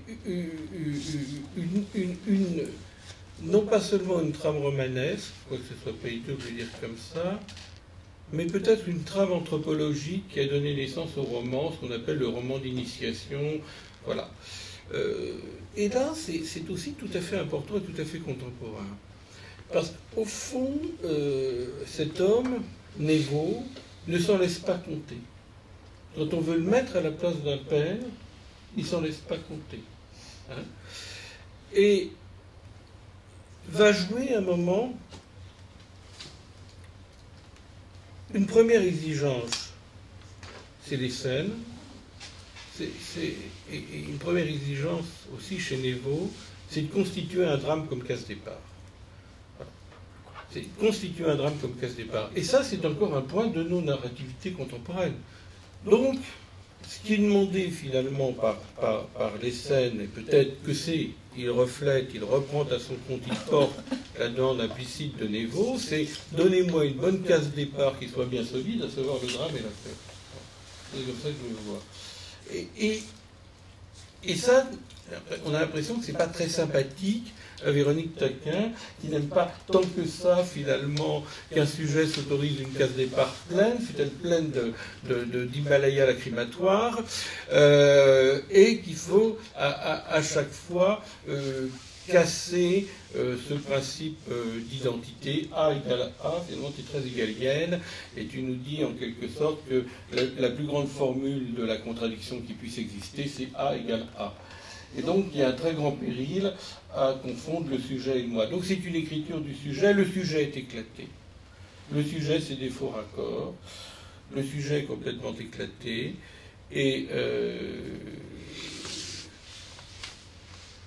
non pas seulement une trame romanesque, quoique ce soit pas idiot de le dire comme ça, mais peut-être une trame anthropologique qui a donné naissance au roman, ce qu'on appelle le roman d'initiation. Voilà. Et là, c'est aussi tout à fait important et tout à fait contemporain. Parce qu'au fond, cet homme, Névo, ne s'en laisse pas compter. Quand on veut le mettre à la place d'un père, il ne s'en laisse pas compter. Hein? Et va jouer un moment une première exigence, c'est les scènes. Et une première exigence aussi chez Névo, c'est de constituer un drame comme casse-départ. Voilà. C'est de constituer un drame comme casse-départ. Et ça, c'est encore un point de nos narrativités contemporaines. Donc, ce qui est demandé finalement par les scènes, et peut-être que c'est, il reflète, il reprend à son compte, il porte la demande implicite de Névo, c'est donnez-moi une bonne casse-départ qui soit bien solide, à savoir le drame et l'affaire. C'est comme ça que je le vois. Et ça, on a l'impression que c'est pas très sympathique à Véronique Taquin, qui n'aime pas tant que ça, finalement, qu'un sujet s'autorise une case départ pleine, fut-elle pleine d'Himalaya lacrymatoire, et qu'il faut à chaque fois casser ce principe d'identité. A égale A, finalement, tu es très égalienne, et tu nous dis en quelque sorte que la plus grande formule de la contradiction qui puisse exister, c'est A égale A. Et donc, il y a un très grand péril à confondre le sujet et le moi. Donc, c'est une écriture du sujet. Le sujet est éclaté. Le sujet, c'est des faux raccords. Le sujet est complètement éclaté. Et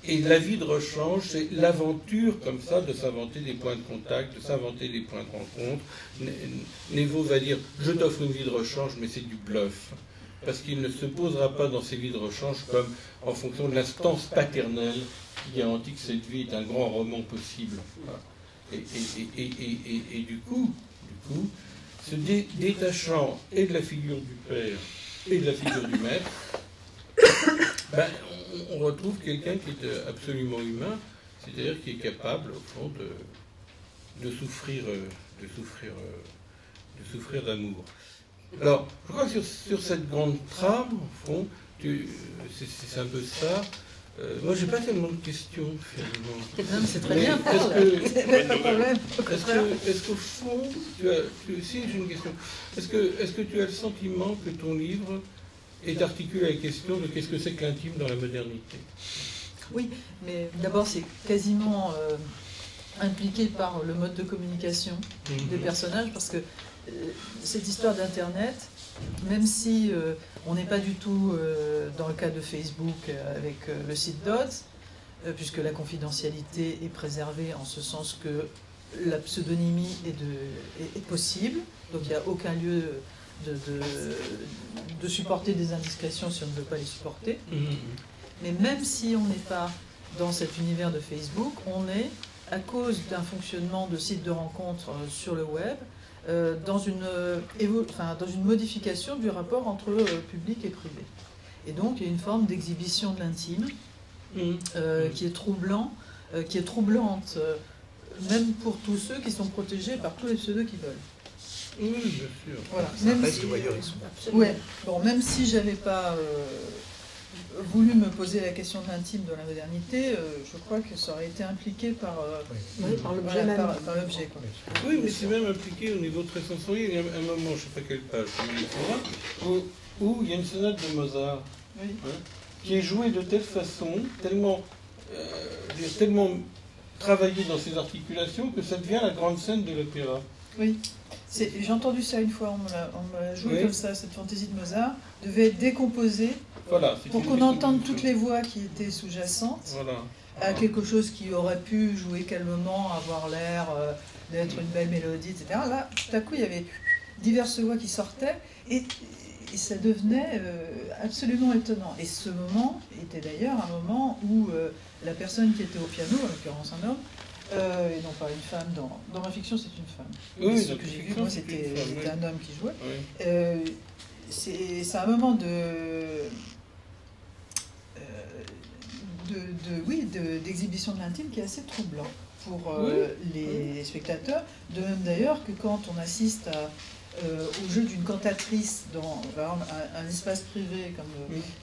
la vie de rechange, c'est l'aventure, comme ça, de s'inventer des points de contact, de s'inventer des points de rencontre. Névo va dire « je t'offre une vie de rechange, mais c'est du bluff ». Parce qu'il ne se posera pas dans ces vies de rechange comme en fonction de l'instance paternelle qui garantit que cette vie est un grand roman possible. Voilà. Et du coup, se détachant et de la figure du père et de la figure du maître, ben, on retrouve quelqu'un qui est absolument humain, c'est-à-dire qui est capable, au fond, de souffrir d'amour. Alors, je crois que sur cette grande trame, au fond, c'est un peu ça. Moi, j'ai pas tellement de questions, finalement. C'est très bien, Est-ce qu'au fond, si j'ai une question, est-ce que tu as le sentiment que ton livre est articulé à la question de qu'est-ce que c'est que l'intime dans la modernité? Oui, mais d'abord, c'est quasiment impliqué par le mode de communication des personnages, parce que cette histoire d'Internet, même si on n'est pas du tout dans le cas de Facebook avec le site Dots, puisque la confidentialité est préservée en ce sens que la pseudonymie est possible, donc il n'y a aucun lieu de supporter des indiscrétions si on ne veut pas les supporter. Mais même si on n'est pas dans cet univers de Facebook, on est, à cause d'un fonctionnement de sites de rencontres sur le web, dans une modification du rapport entre public et privé. Et donc il y a une forme d'exhibition de l'intime qui est troublante, même pour tous ceux qui sont protégés par tous les pseudos qui veulent. Oui, bien sûr. Voilà. Même si j'avais pas voulu me poser la question de l'intime de la modernité, je crois que ça aurait été impliqué par l'objet. Oui, mais c'est même impliqué au niveau très sensoriel. Il y a un moment, je ne sais pas quelle page, où il y a une sonate de Mozart qui est jouée de telle façon, tellement travaillée dans ses articulations, que ça devient la grande scène de l'opéra. Oui. J'ai entendu ça une fois, on me l'a joué comme ça, cette fantaisie de Mozart devait être décomposée pour qu'on entende toutes les voix qui étaient sous-jacentes à quelque chose qui aurait pu jouer calmement, avoir l'air d'être une belle mélodie, etc. Là, tout à coup, il y avait diverses voix qui sortaient et ça devenait absolument étonnant. Et ce moment était d'ailleurs un moment où la personne qui était au piano, en l'occurrence un homme, et non pas une femme, dans ma fiction c'est une femme. Oui, ce que j'ai vu, moi c'était un homme qui jouait. Oui. C'est un moment d'exhibition de l'intime qui est assez troublant pour les spectateurs, de même d'ailleurs que quand on assiste au jeu d'une cantatrice dans un espace privé comme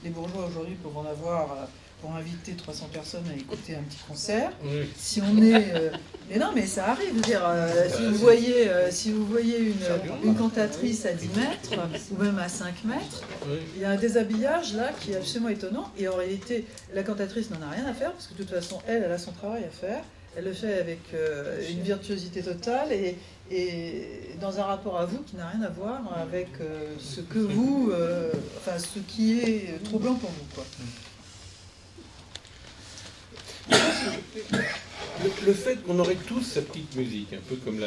les bourgeois aujourd'hui peuvent en avoir pour inviter 300 personnes à écouter un petit concert. Si on est... mais non, mais ça arrive. Je veux dire, si vous voyez une cantatrice à 10 mètres, ou même à 5 mètres, il y a un déshabillage là qui est absolument étonnant. Et en réalité, la cantatrice n'en a rien à faire, parce que de toute façon, elle a son travail à faire. Elle le fait avec une virtuosité totale et dans un rapport à vous qui n'a rien à voir avec ce que vous... ce qui est troublant pour vous, quoi. Le fait qu'on aurait tous sa petite musique, un peu comme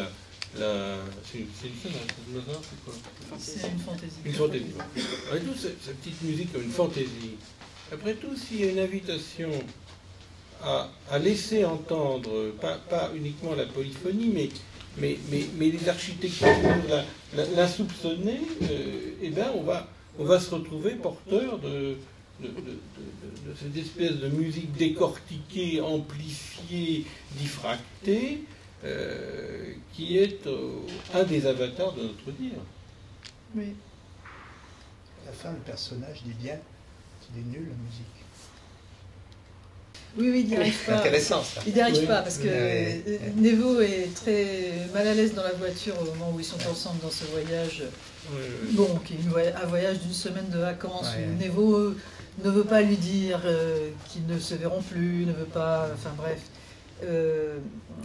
c'est une sonate de Mozart, c'est quoi? C'est une fantaisie. Une fantaisie. On aurait tous sa petite musique comme une fantaisie. Après tout, s'il y a une invitation à laisser entendre, pas uniquement la polyphonie, mais les architectures, l'insoupçonné, on va se retrouver porteur de cette espèce de musique décortiquée, amplifiée, diffractée, qui est un des avatars de notre dire. Oui. À la fin, le personnage dit bien qu'il est nul la musique. Oui, il n'y arrive pas. C'est intéressant, ça. Il n'y arrive pas, parce que Nevo est très mal à l'aise dans la voiture au moment où ils sont ensemble dans ce voyage. Bon, qui est un voyage d'une semaine de vacances où Nevo ne veut pas lui dire qu'ils ne se verront plus, ne veut pas... Enfin bref.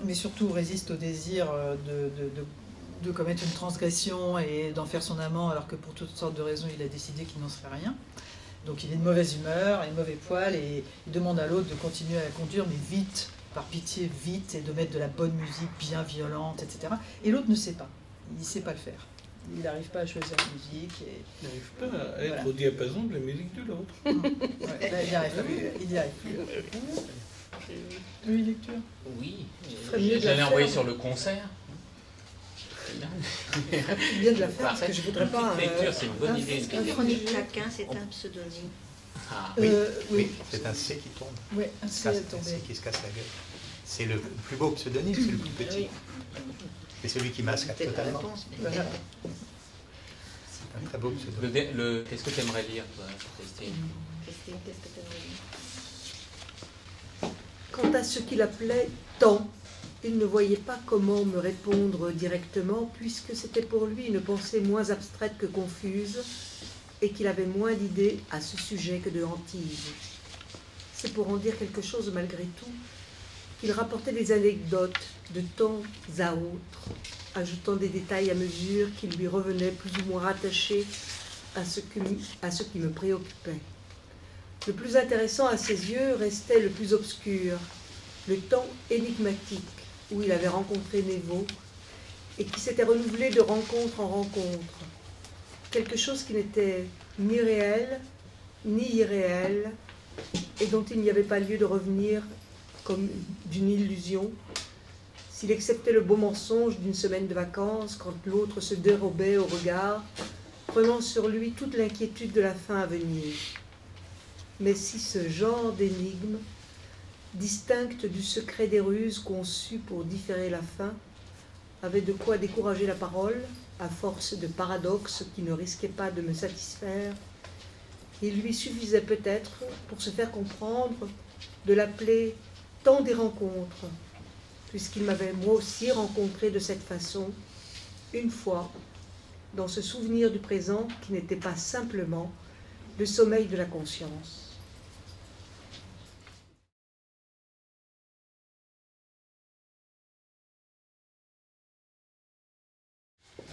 Mais surtout résiste au désir de commettre une transgression et d'en faire son amant, alors que pour toutes sortes de raisons, il a décidé qu'il n'en serait rien. Donc il est de mauvaise humeur et de mauvais poil et il demande à l'autre de continuer à la conduire, mais vite, par pitié, vite, et de mettre de la bonne musique bien violente, etc. Et l'autre ne sait pas. Il ne sait pas le faire. Il n'arrive pas à choisir la musique. Il n'arrive pas à être au diapason de la musique de l'autre. Là, il n'y arrive plus. Il n'y arrive plus. Oui, lecture. Oui. J'allais envoyer sur le concert. C'est bien de la faire parce que je ne voudrais pas... Lecture, c'est une bonne idée. Est-ce que Chronique Claquin, c'est un pseudonyme? Oui, c'est un C qui tombe. Oui, un C qui se casse la gueule. C'est le plus beau pseudonyme, c'est le plus petit. C'est celui qui masque totalement. C'est un très beau pseudonyme. Qu'est-ce que tu aimerais lire, toi, Christine? Christine, qu'est-ce que tu aimerais lire? Quant à ce qu'il appelait « temps », il ne voyait pas comment me répondre directement, puisque c'était pour lui une pensée moins abstraite que confuse, et qu'il avait moins d'idées à ce sujet que de hantises. C'est pour en dire quelque chose malgré tout, qu'il rapportait des anecdotes de temps à autre, ajoutant des détails à mesure qui lui revenaient plus ou moins rattachés à ce qui me préoccupait. Le plus intéressant à ses yeux restait le plus obscur, le temps énigmatique, où il avait rencontré Nevo, et qui s'était renouvelé de rencontre en rencontre. Quelque chose qui n'était ni réel, ni irréel, et dont il n'y avait pas lieu de revenir comme d'une illusion, s'il acceptait le beau mensonge d'une semaine de vacances quand l'autre se dérobait au regard, prenant sur lui toute l'inquiétude de la fin à venir. Mais si ce genre d'énigme, distincte du secret des ruses conçues pour différer la fin, avait de quoi décourager la parole, à force de paradoxes qui ne risquaient pas de me satisfaire, il lui suffisait peut-être, pour se faire comprendre, de l'appeler « temps des rencontres », puisqu'il m'avait moi aussi rencontré de cette façon, une fois, dans ce souvenir du présent qui n'était pas simplement le sommeil de la conscience.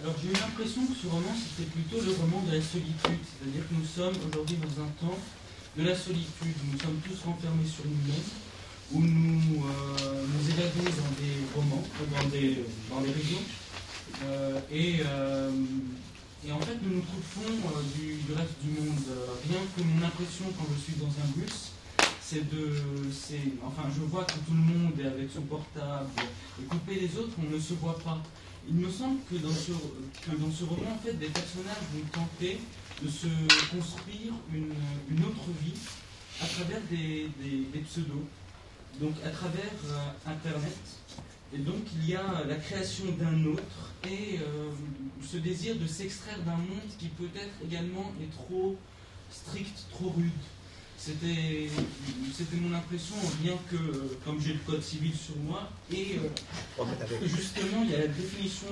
Alors j'ai eu l'impression que ce roman c'était plutôt le roman de la solitude, c'est-à-dire que nous sommes aujourd'hui dans un temps de la solitude, où nous sommes tous renfermés sur nous-mêmes, où nous nous évadons dans des romans, dans des régions, et en fait nous nous trouvons du reste du monde. Rien que mon impression quand je suis dans un bus, enfin je vois que tout le monde est avec son portable, et coupé les autres, on ne se voit pas. Il me semble que dans ce roman, en fait, des personnages vont tenter de se construire une autre vie à travers des pseudos, donc à travers Internet. Et donc il y a la création d'un autre et ce désir de s'extraire d'un monde qui peut-être également est trop strict, trop rude. C'était mon impression, bien que, comme j'ai le code civil sur moi, et justement, il y a la définition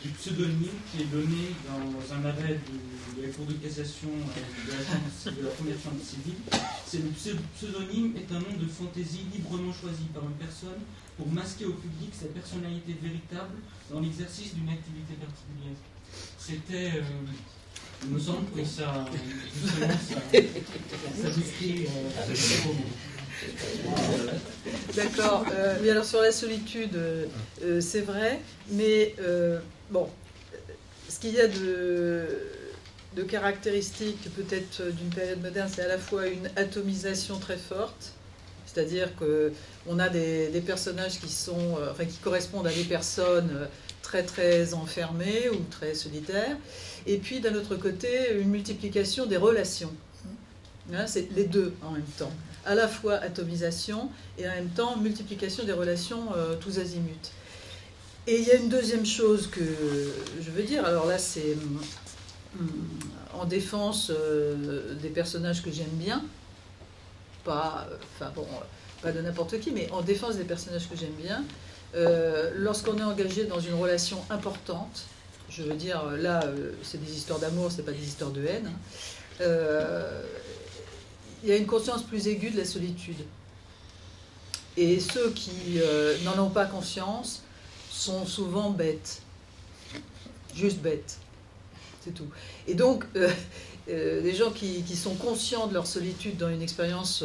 du pseudonyme qui est donnée dans un arrêt de la Cour de cassation de la première chambre civile. C'est le pseudonyme est un nom de fantaisie librement choisi par une personne pour masquer au public sa personnalité véritable dans l'exercice d'une activité particulière. C'était... il me semble que ça, justement, ça décrit D'accord. Mais alors sur la solitude, c'est vrai, mais bon, ce qu'il y a de caractéristique peut-être d'une période moderne, c'est à la fois une atomisation très forte, c'est-à-dire qu'on a des personnages qui correspondent à des personnes très très enfermées ou très solitaires. Et puis, d'un autre côté, une multiplication des relations. Hein, c'est les deux en même temps. À la fois atomisation et en même temps multiplication des relations tous azimuts. Et il y a une deuxième chose que je veux dire. Alors là, c'est en défense des personnages que j'aime bien. Pas de n'importe qui, mais en défense des personnages que j'aime bien. Lorsqu'on est engagé dans une relation importante, je veux dire, là, c'est des histoires d'amour, c'est pas des histoires de haine. Il y a une conscience plus aiguë de la solitude. Et ceux qui n'en ont pas conscience sont souvent bêtes. Juste bêtes. C'est tout. Et donc, les gens qui sont conscients de leur solitude dans une expérience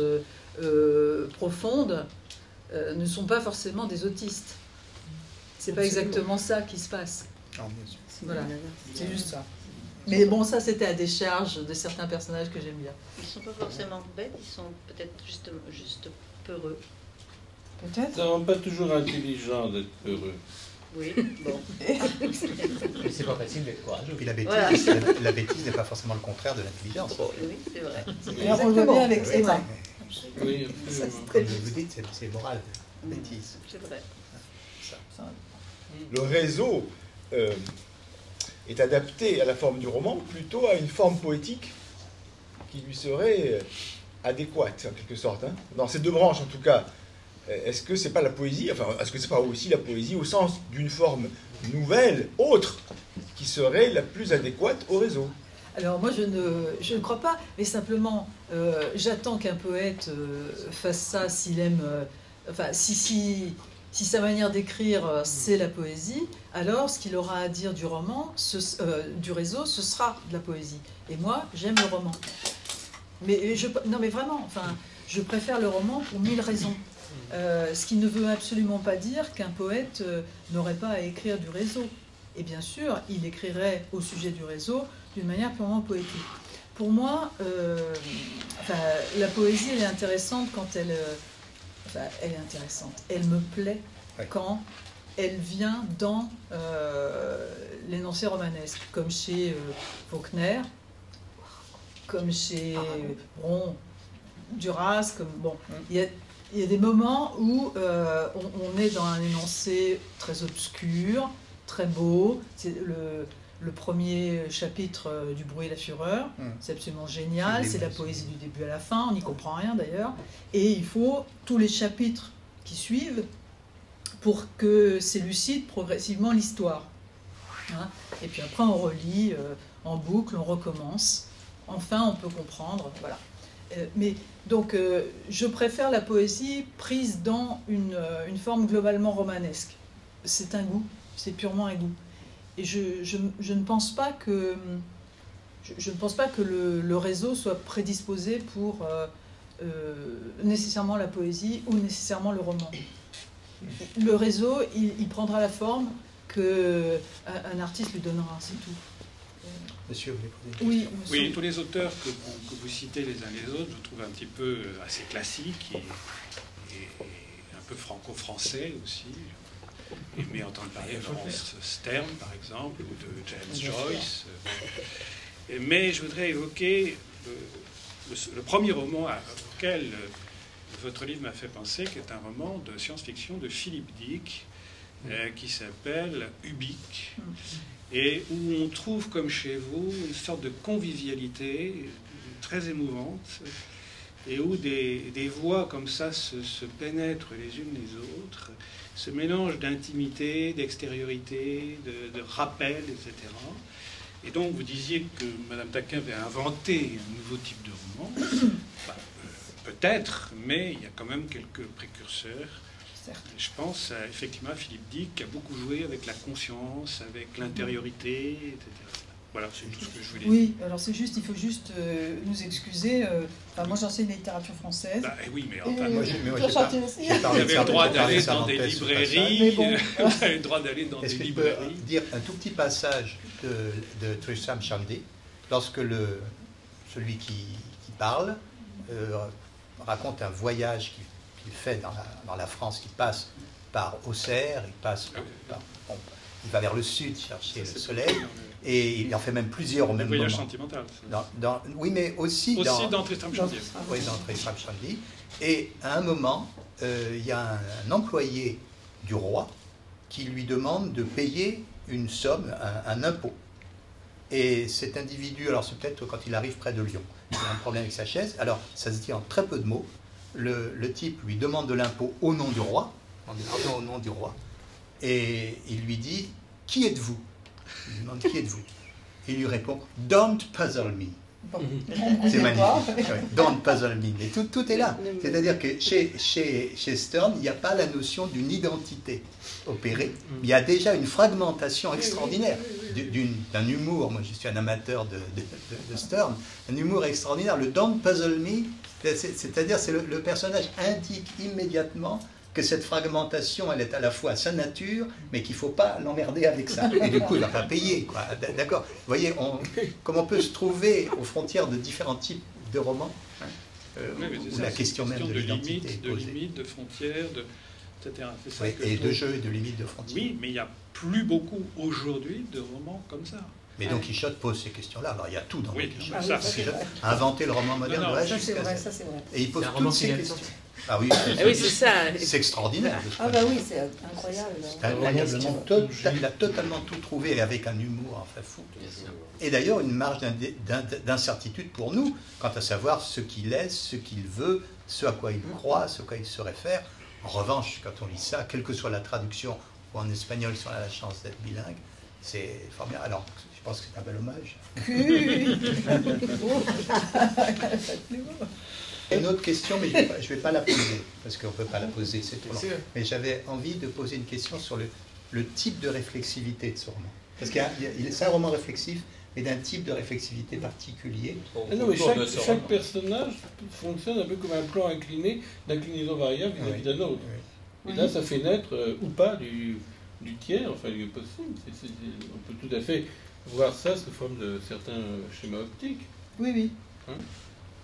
profonde ne sont pas forcément des autistes. C'est pas exactement ça qui se passe. Voilà, c'est juste ça. Mais bon, ça c'était à décharge de certains personnages que j'aime bien. Ils ne sont pas forcément bêtes, ils sont peut-être juste peureux. Peut-être. Ça rend pas toujours intelligent d'être peureux. Oui, bon. Mais c'est pas facile d'être courageux. Puis la bêtise, Voilà. la bêtise n'est pas forcément le contraire de l'intelligence. Oui, c'est vrai. Alors on le voit bien avec Emma. Oui, Comme vous dites, c'est moral, bêtise. C'est vrai. Le réseau est adapté à la forme du roman, plutôt à une forme poétique qui lui serait adéquate, en quelque sorte. Hein. Dans ces deux branches, en tout cas, est-ce que c'est pas la poésie, enfin, est-ce que c'est pas aussi la poésie au sens d'une forme nouvelle, autre, qui serait la plus adéquate au réseau? Alors moi je ne crois pas, mais simplement j'attends qu'un poète fasse ça s'il aime, si sa manière d'écrire c'est la poésie, alors ce qu'il aura à dire du roman, du réseau, ce sera de la poésie. Et moi j'aime le roman. Non mais vraiment, je préfère le roman pour 1000 raisons. Ce qui ne veut absolument pas dire qu'un poète n'aurait pas à écrire du réseau. Et bien sûr, il écrirait au sujet du réseau d'une manière purement poétique. Pour moi, la poésie, elle est intéressante quand elle est intéressante. Elle me plaît quand elle vient dans l'énoncé romanesque, comme chez Faulkner, comme chez Bron, Duras, comme bon, il y a des moments où on est dans un énoncé très obscur, très beau. C'est le premier chapitre du Bruit et la Fureur, c'est absolument génial, c'est la poésie du début à la fin, on n'y comprend rien d'ailleurs, et il faut tous les chapitres qui suivent pour que s'élucide progressivement l'histoire. Hein, et puis après on relit en boucle, on recommence, enfin on peut comprendre, voilà. Mais donc je préfère la poésie prise dans une forme globalement romanesque. C'est un goût, c'est purement un goût. Et je ne pense pas que le réseau soit prédisposé pour nécessairement la poésie ou nécessairement le roman. Le réseau, il prendra la forme qu'un artiste lui donnera, c'est tout. Monsieur, vous voulez poser Oui, oui, tous les auteurs que vous citez les uns les autres, je trouve un petit peu assez classiques et un peu franco-français aussi. J'ai aimé entendre parler de Laurence Stern, par exemple, ou de James Joyce. Mais je voudrais évoquer le premier roman auquel votre livre m'a fait penser, qui est un roman de science-fiction de Philip Dick, qui s'appelle Ubik, et où on trouve, comme chez vous, une sorte de convivialité très émouvante, et où des voix comme ça se pénètrent les unes les autres, ce mélange d'intimité, d'extériorité, de rappel, etc. Et donc vous disiez que Madame Taquin avait inventé un nouveau type de roman. Peut-être, mais il y a quand même quelques précurseurs. Je pense effectivement à Philip Dick, qui a beaucoup joué avec la conscience, avec l'intériorité, etc. Voilà, c'est tout ce que je voulais dire. Oui, alors c'est juste, il faut juste nous excuser. Moi, j'enseigne la littérature française. Oui, mais enfin, moi, vous avez le droit d'aller dans des librairies. Vous avez le droit d'aller dans des librairies. Est-ce que je peux dire un tout petit passage de Tristram Shandy, lorsque celui qui parle raconte un voyage qu'il fait dans la France, qui passe par Auxerre, il va vers le sud chercher le soleil, et il en fait même plusieurs au même moment. Voyage sentimental. Oui, mais aussi dans Tristram Shandy. Oui, dans Tristram Shandy. Et à un moment, il y a un employé du roi qui lui demande de payer une somme, un impôt. Et cet individu, alors c'est peut-être quand il arrive près de Lyon, il a un problème avec sa chaise, alors ça se dit en très peu de mots, le type lui demande de l'impôt au nom du roi, au nom du roi, et il lui dit « Qui êtes-vous » Il lui demande « Qui êtes-vous » Il lui répond « Don't puzzle me ». C'est magnifique. Don't puzzle me. Mais tout est là. C'est-à-dire que chez Stern, il n'y a pas la notion d'une identité opérée. Il y a déjà une fragmentation extraordinaire d'un humour. Moi, je suis un amateur de Stern. Un humour extraordinaire. Le Don't puzzle me, c'est-à-dire c'est le personnage indique immédiatement que cette fragmentation, elle est à la fois sa nature, mais qu'il ne faut pas l'emmerder avec ça. Et du coup, il ne va pas payer, quoi. D'accord. Vous voyez, comme on peut se trouver aux frontières de différents types de romans, où la question même de l'identité est posée. De limites, de frontières, etc. Oui, et de jeux et de limites de frontières. Oui, mais il n'y a plus beaucoup aujourd'hui de romans comme ça. Mais donc Quichotte pose ces questions-là. Alors il y a tout dans Quichotte. Quichotte a inventé le roman moderne. Ça c'est vrai, ça c'est vrai. Et il pose toutes ces questions. Ah oui, c'est ça. C'est extraordinaire. Ah bah oui, c'est incroyable. Il a totalement tout trouvé avec un humour enfin fou. Et d'ailleurs une marge d'incertitude pour nous quant à savoir ce qu'il est, ce qu'il veut, ce à quoi il croit, ce à quoi il se réfère. En revanche, quand on lit ça, quelle que soit la traduction ou en espagnol, si on a la chance d'être bilingue, c'est formidable. Alors, je pense que c'est un bel hommage. Une autre question, mais je ne vais pas la poser, parce qu'on ne peut pas la poser, c'est trop long. Mais j'avais envie de poser une question sur le type de réflexivité de ce roman. Parce que c'est un roman réflexif, mais d'un type de réflexivité particulier. Non, mais chaque personnage fonctionne un peu comme un plan incliné, d'inclinaison variable vis-à-vis d'un autre. Et là, ça fait naître, ou pas, du tiers, enfin du possible. On peut tout à fait voir ça sous forme de certains schémas optiques. Oui.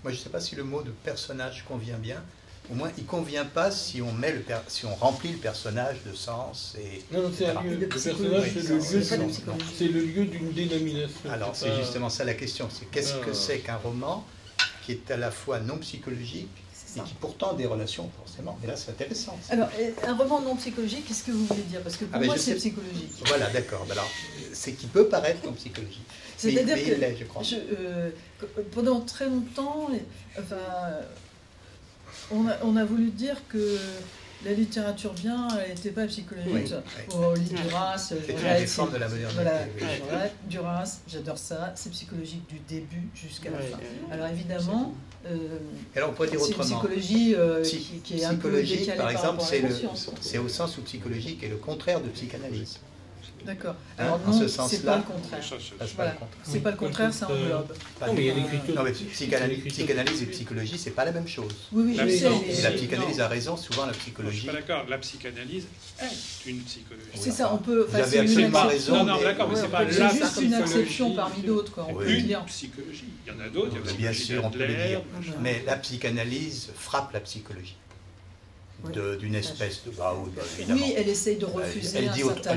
Moi, je ne sais pas si le mot de personnage convient bien, au moins, il convient pas si on met si on remplit le personnage de sens et. Non, c'est un lieu. Le personnage, c'est le lieu d'une dénomination. Alors, c'est justement ça la question. C'est qu'est-ce que c'est qu'un roman qui est à la fois non psychologique et qui pourtant a des relations forcément. Mais là, c'est intéressant. Alors, un roman non psychologique, qu'est-ce que vous voulez dire? Parce que pour moi, c'est psychologique. Voilà, d'accord. Alors, c'est qui peut paraître non psychologique. C'est-à-dire que il l'est, je crois. Pendant très longtemps, on a voulu dire que la littérature bien n'était pas psychologique. On lit Duras, c'est une réforme de la modernité. Voilà, Duras, j'adore ça, c'est psychologique du début jusqu'à la fin. Alors évidemment, alors on pourrait dire c'est autrement. Une psychologie qui est un peu décalée par exemple, c'est au sens où psychologique est le contraire de psychanalyse. D'accord. Alors non, c'est pas le contraire. Voilà. C'est pas le contraire, ça englobe. Non, mais il y a l'écriture. Non, mais psychanalyse et psychologie, c'est pas la même chose. Oui, je sais. Et la psychanalyse a raison, souvent la psychologie. Je suis pas d'accord, la psychologie est une psychologie. C'est ça, on peut. Vous avez absolument raison. Non, d'accord, mais c'est pas la psychologie. C'est juste une exception parmi d'autres, quoi. Une psychologie. Il y en a d'autres, il y a bien sûr, on peut le dire. Mais la psychanalyse frappe la psychologie. D'une espèce de oui, elle essaye de refuser elle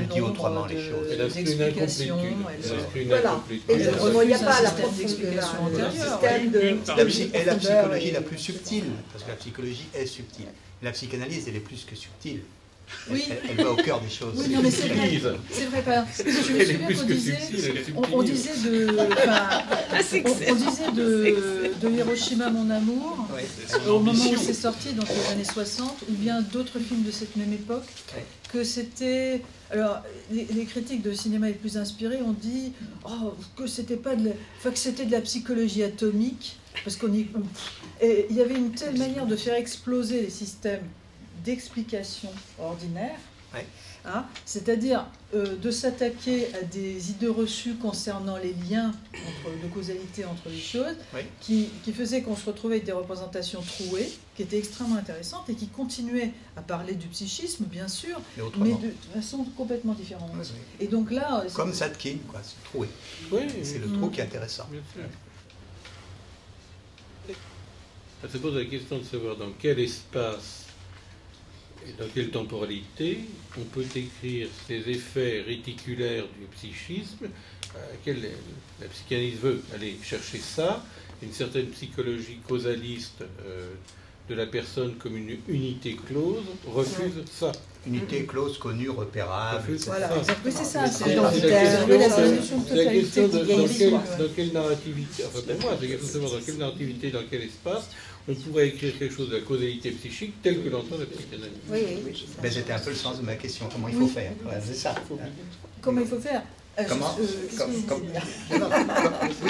dit autrement les choses. D'explications. Voilà. Il n'y a pas la d'explication antérieure. Et la psychologie la plus subtile, parce que la psychologie est subtile. La psychanalyse, elle est plus que subtile. Elle va au cœur des choses. Oui, non, mais c'est vrai. C'est vrai, pas. Je me souviens qu'on disait de Hiroshima, mon amour, au moment où c'est sorti, donc les années 60, ou bien d'autres films de cette même époque, que c'était. Alors, les critiques de cinéma les plus inspirés ont dit que c'était pas que c'était de la psychologie atomique, parce il y avait une telle manière de faire exploser les systèmes d'explication ordinaire, c'est-à-dire de s'attaquer à des idées reçues concernant les liens de causalité entre les choses, qui faisaient qu'on se retrouvait avec des représentations trouées, qui étaient extrêmement intéressantes et qui continuaient à parler du psychisme, bien sûr, mais de façon complètement différente. Et donc là, comme Zadkine, quoi, c'est troué. C'est le trou qui est intéressant. Ça se pose la question de savoir dans quel espace et dans quelle temporalité on peut écrire ces effets réticulaires du psychisme, à laquelle la psychanalyse veut aller chercher ça, une certaine psychologie causaliste de la personne comme une unité close refuse ça. Unité close, connue, repérable. Voilà, c'est ça. C'est la question dans quelle narrativité, enfin pour moi, c'est la question de savoir dans quelle narrativité, dans quel espace, on pourrait écrire quelque chose de la causalité psychique telle que l'entend la psychanalyse. Oui. Mais c'était un peu le sens de ma question. Comment il faut faire? C'est ça. Comment il faut faire?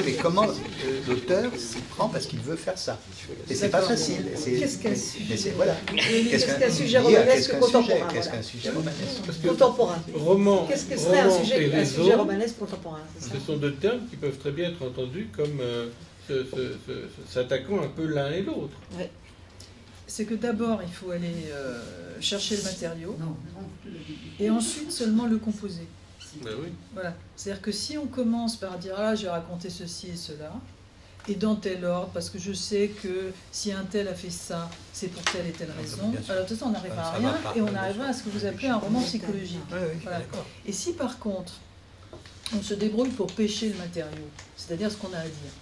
Mais comment l'auteur s'y prend parce qu'il veut faire ça? Et c'est pas facile. Qu'est-ce qu'un sujet? Voilà. Qu'est-ce qu'un sujet romanesque contemporain? Qu'est-ce qu'un sujet romanesque contemporain? Qu'est-ce que serait un sujet romanesque contemporain? Ce sont deux termes qui peuvent très bien être entendus comme s'attaquant un peu l'un et l'autre. C'est que d'abord, il faut aller chercher le matériau et ensuite seulement le composer. Ben oui. Voilà. C'est-à-dire que si on commence par dire je vais raconter ceci et cela, et dans tel ordre, parce que je sais que si un tel a fait ça, c'est pour telle et telle raison, alors de toute façon on n'arrivera à rien et on arrivera à ce que vous appelez un roman psychologique. Voilà. Et si par contre on se débrouille pour pêcher le matériau, c'est-à-dire ce qu'on a à dire,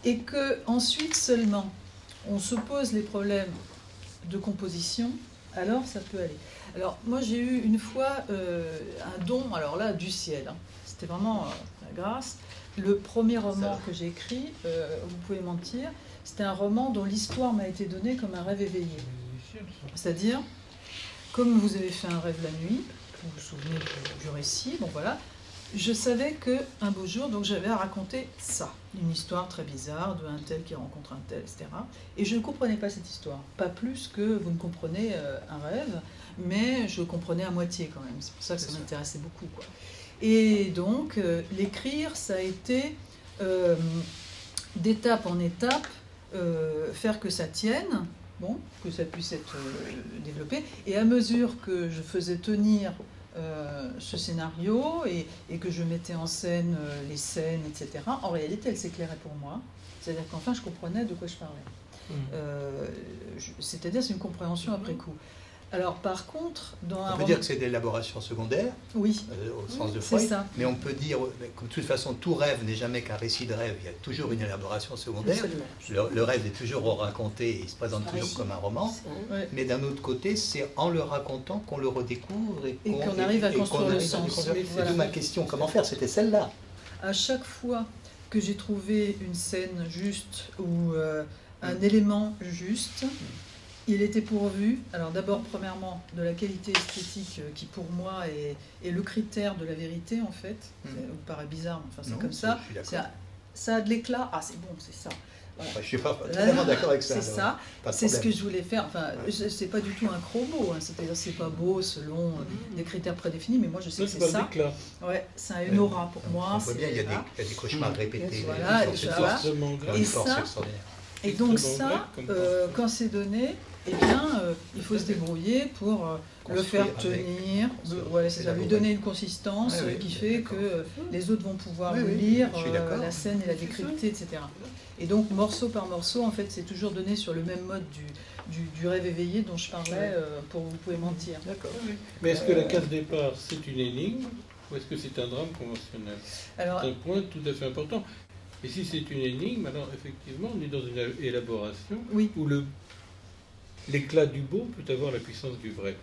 et que ensuite seulement on se pose les problèmes de composition, alors ça peut aller. Alors moi j'ai eu une fois un don, alors là du ciel, c'était vraiment la grâce. Le premier roman que j'ai écrit, vous pouvez mentir, c'était un roman dont l'histoire m'a été donnée comme un rêve éveillé. C'est-à-dire, comme vous avez fait un rêve la nuit, vous vous souvenez du récit, bon voilà, je savais qu'un beau jour, donc j'avais à raconter ça, une histoire très bizarre d'un tel qui rencontre un tel, etc. Et je ne comprenais pas cette histoire, pas plus que vous ne comprenez un rêve, mais je comprenais à moitié quand même, c'est pour ça que ça m'intéressait beaucoup, quoi. Et donc, l'écrire, ça a été d'étape en étape, faire que ça tienne, bon, que ça puisse être développé, et à mesure que je faisais tenir ce scénario et que je mettais en scène les scènes, etc., en réalité, elle s'éclairait pour moi. C'est-à-dire qu'enfin, je comprenais de quoi je parlais. C'est-à-dire, c'est une compréhension après coup. Alors, par contre, on peut dire que c'est de l'élaboration secondaire, oui, au sens de Freud, ça. Mais on peut dire que de toute façon, tout rêve n'est jamais qu'un récit de rêve, il y a toujours une élaboration secondaire. Le rêve est toujours raconté, il se présente toujours comme un roman, mais d'un autre côté, c'est en le racontant qu'on le redécouvre et qu'on arrive à construire le sens. C'est d'où ma question, comment faire? C'était celle-là. À chaque fois que j'ai trouvé une scène juste ou un élément juste, il était pourvu, alors d'abord, premièrement, de la qualité esthétique qui, pour moi, est le critère de la vérité, en fait. Ça vous paraît bizarre, mais enfin, c'est comme ça. Ça a de l'éclat. Ah, c'est bon, c'est ça. Voilà. Je ne suis pas totalement d'accord avec ça. C'est ça, c'est ce que je voulais faire. Enfin, c'est pas du tout un chromo, hein. C'est-à-dire c'est pas beau selon des critères prédéfinis, mais moi je sais que c'est ça. Ouais, c'est une aura pour moi. On voit bien, il y a des cauchemars répétés. Voilà, et ça, et donc ça, quand c'est donné, eh bien, il faut se débrouiller pour le faire tenir, lui donner une consistance qui fait que les autres vont pouvoir lire la scène et la décrypter, etc. Et donc, morceau par morceau, en fait, c'est toujours donné sur le même mode du rêve éveillé dont je parlais pour Vous pouvez mentir. D'accord. Mais est-ce que la case départ, c'est une énigme ou est-ce que c'est un drame conventionnel? C'est un point tout à fait important. Et si c'est une énigme, alors effectivement, on est dans une élaboration où l'éclat du beau peut avoir la puissance du vrai.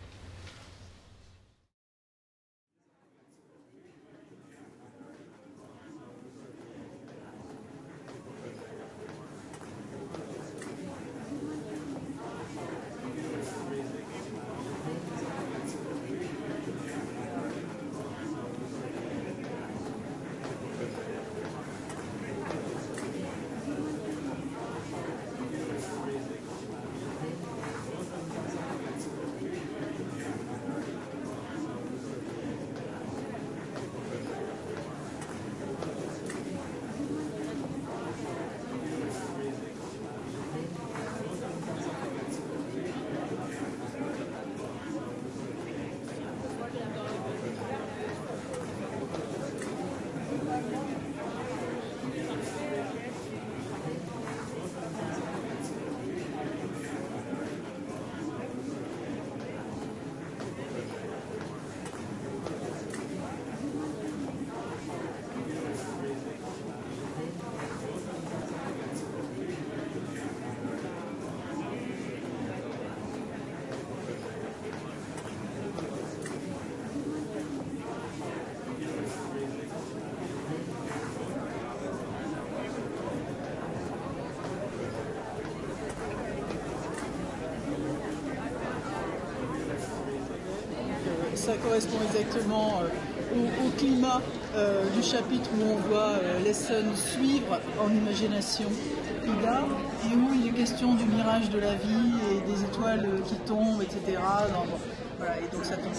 Ça correspond exactement au climat du chapitre où on voit Lesson suivre en imagination Ida, et où il est question du mirage de la vie et des étoiles qui tombent, etc. Voilà, et donc ça tombe.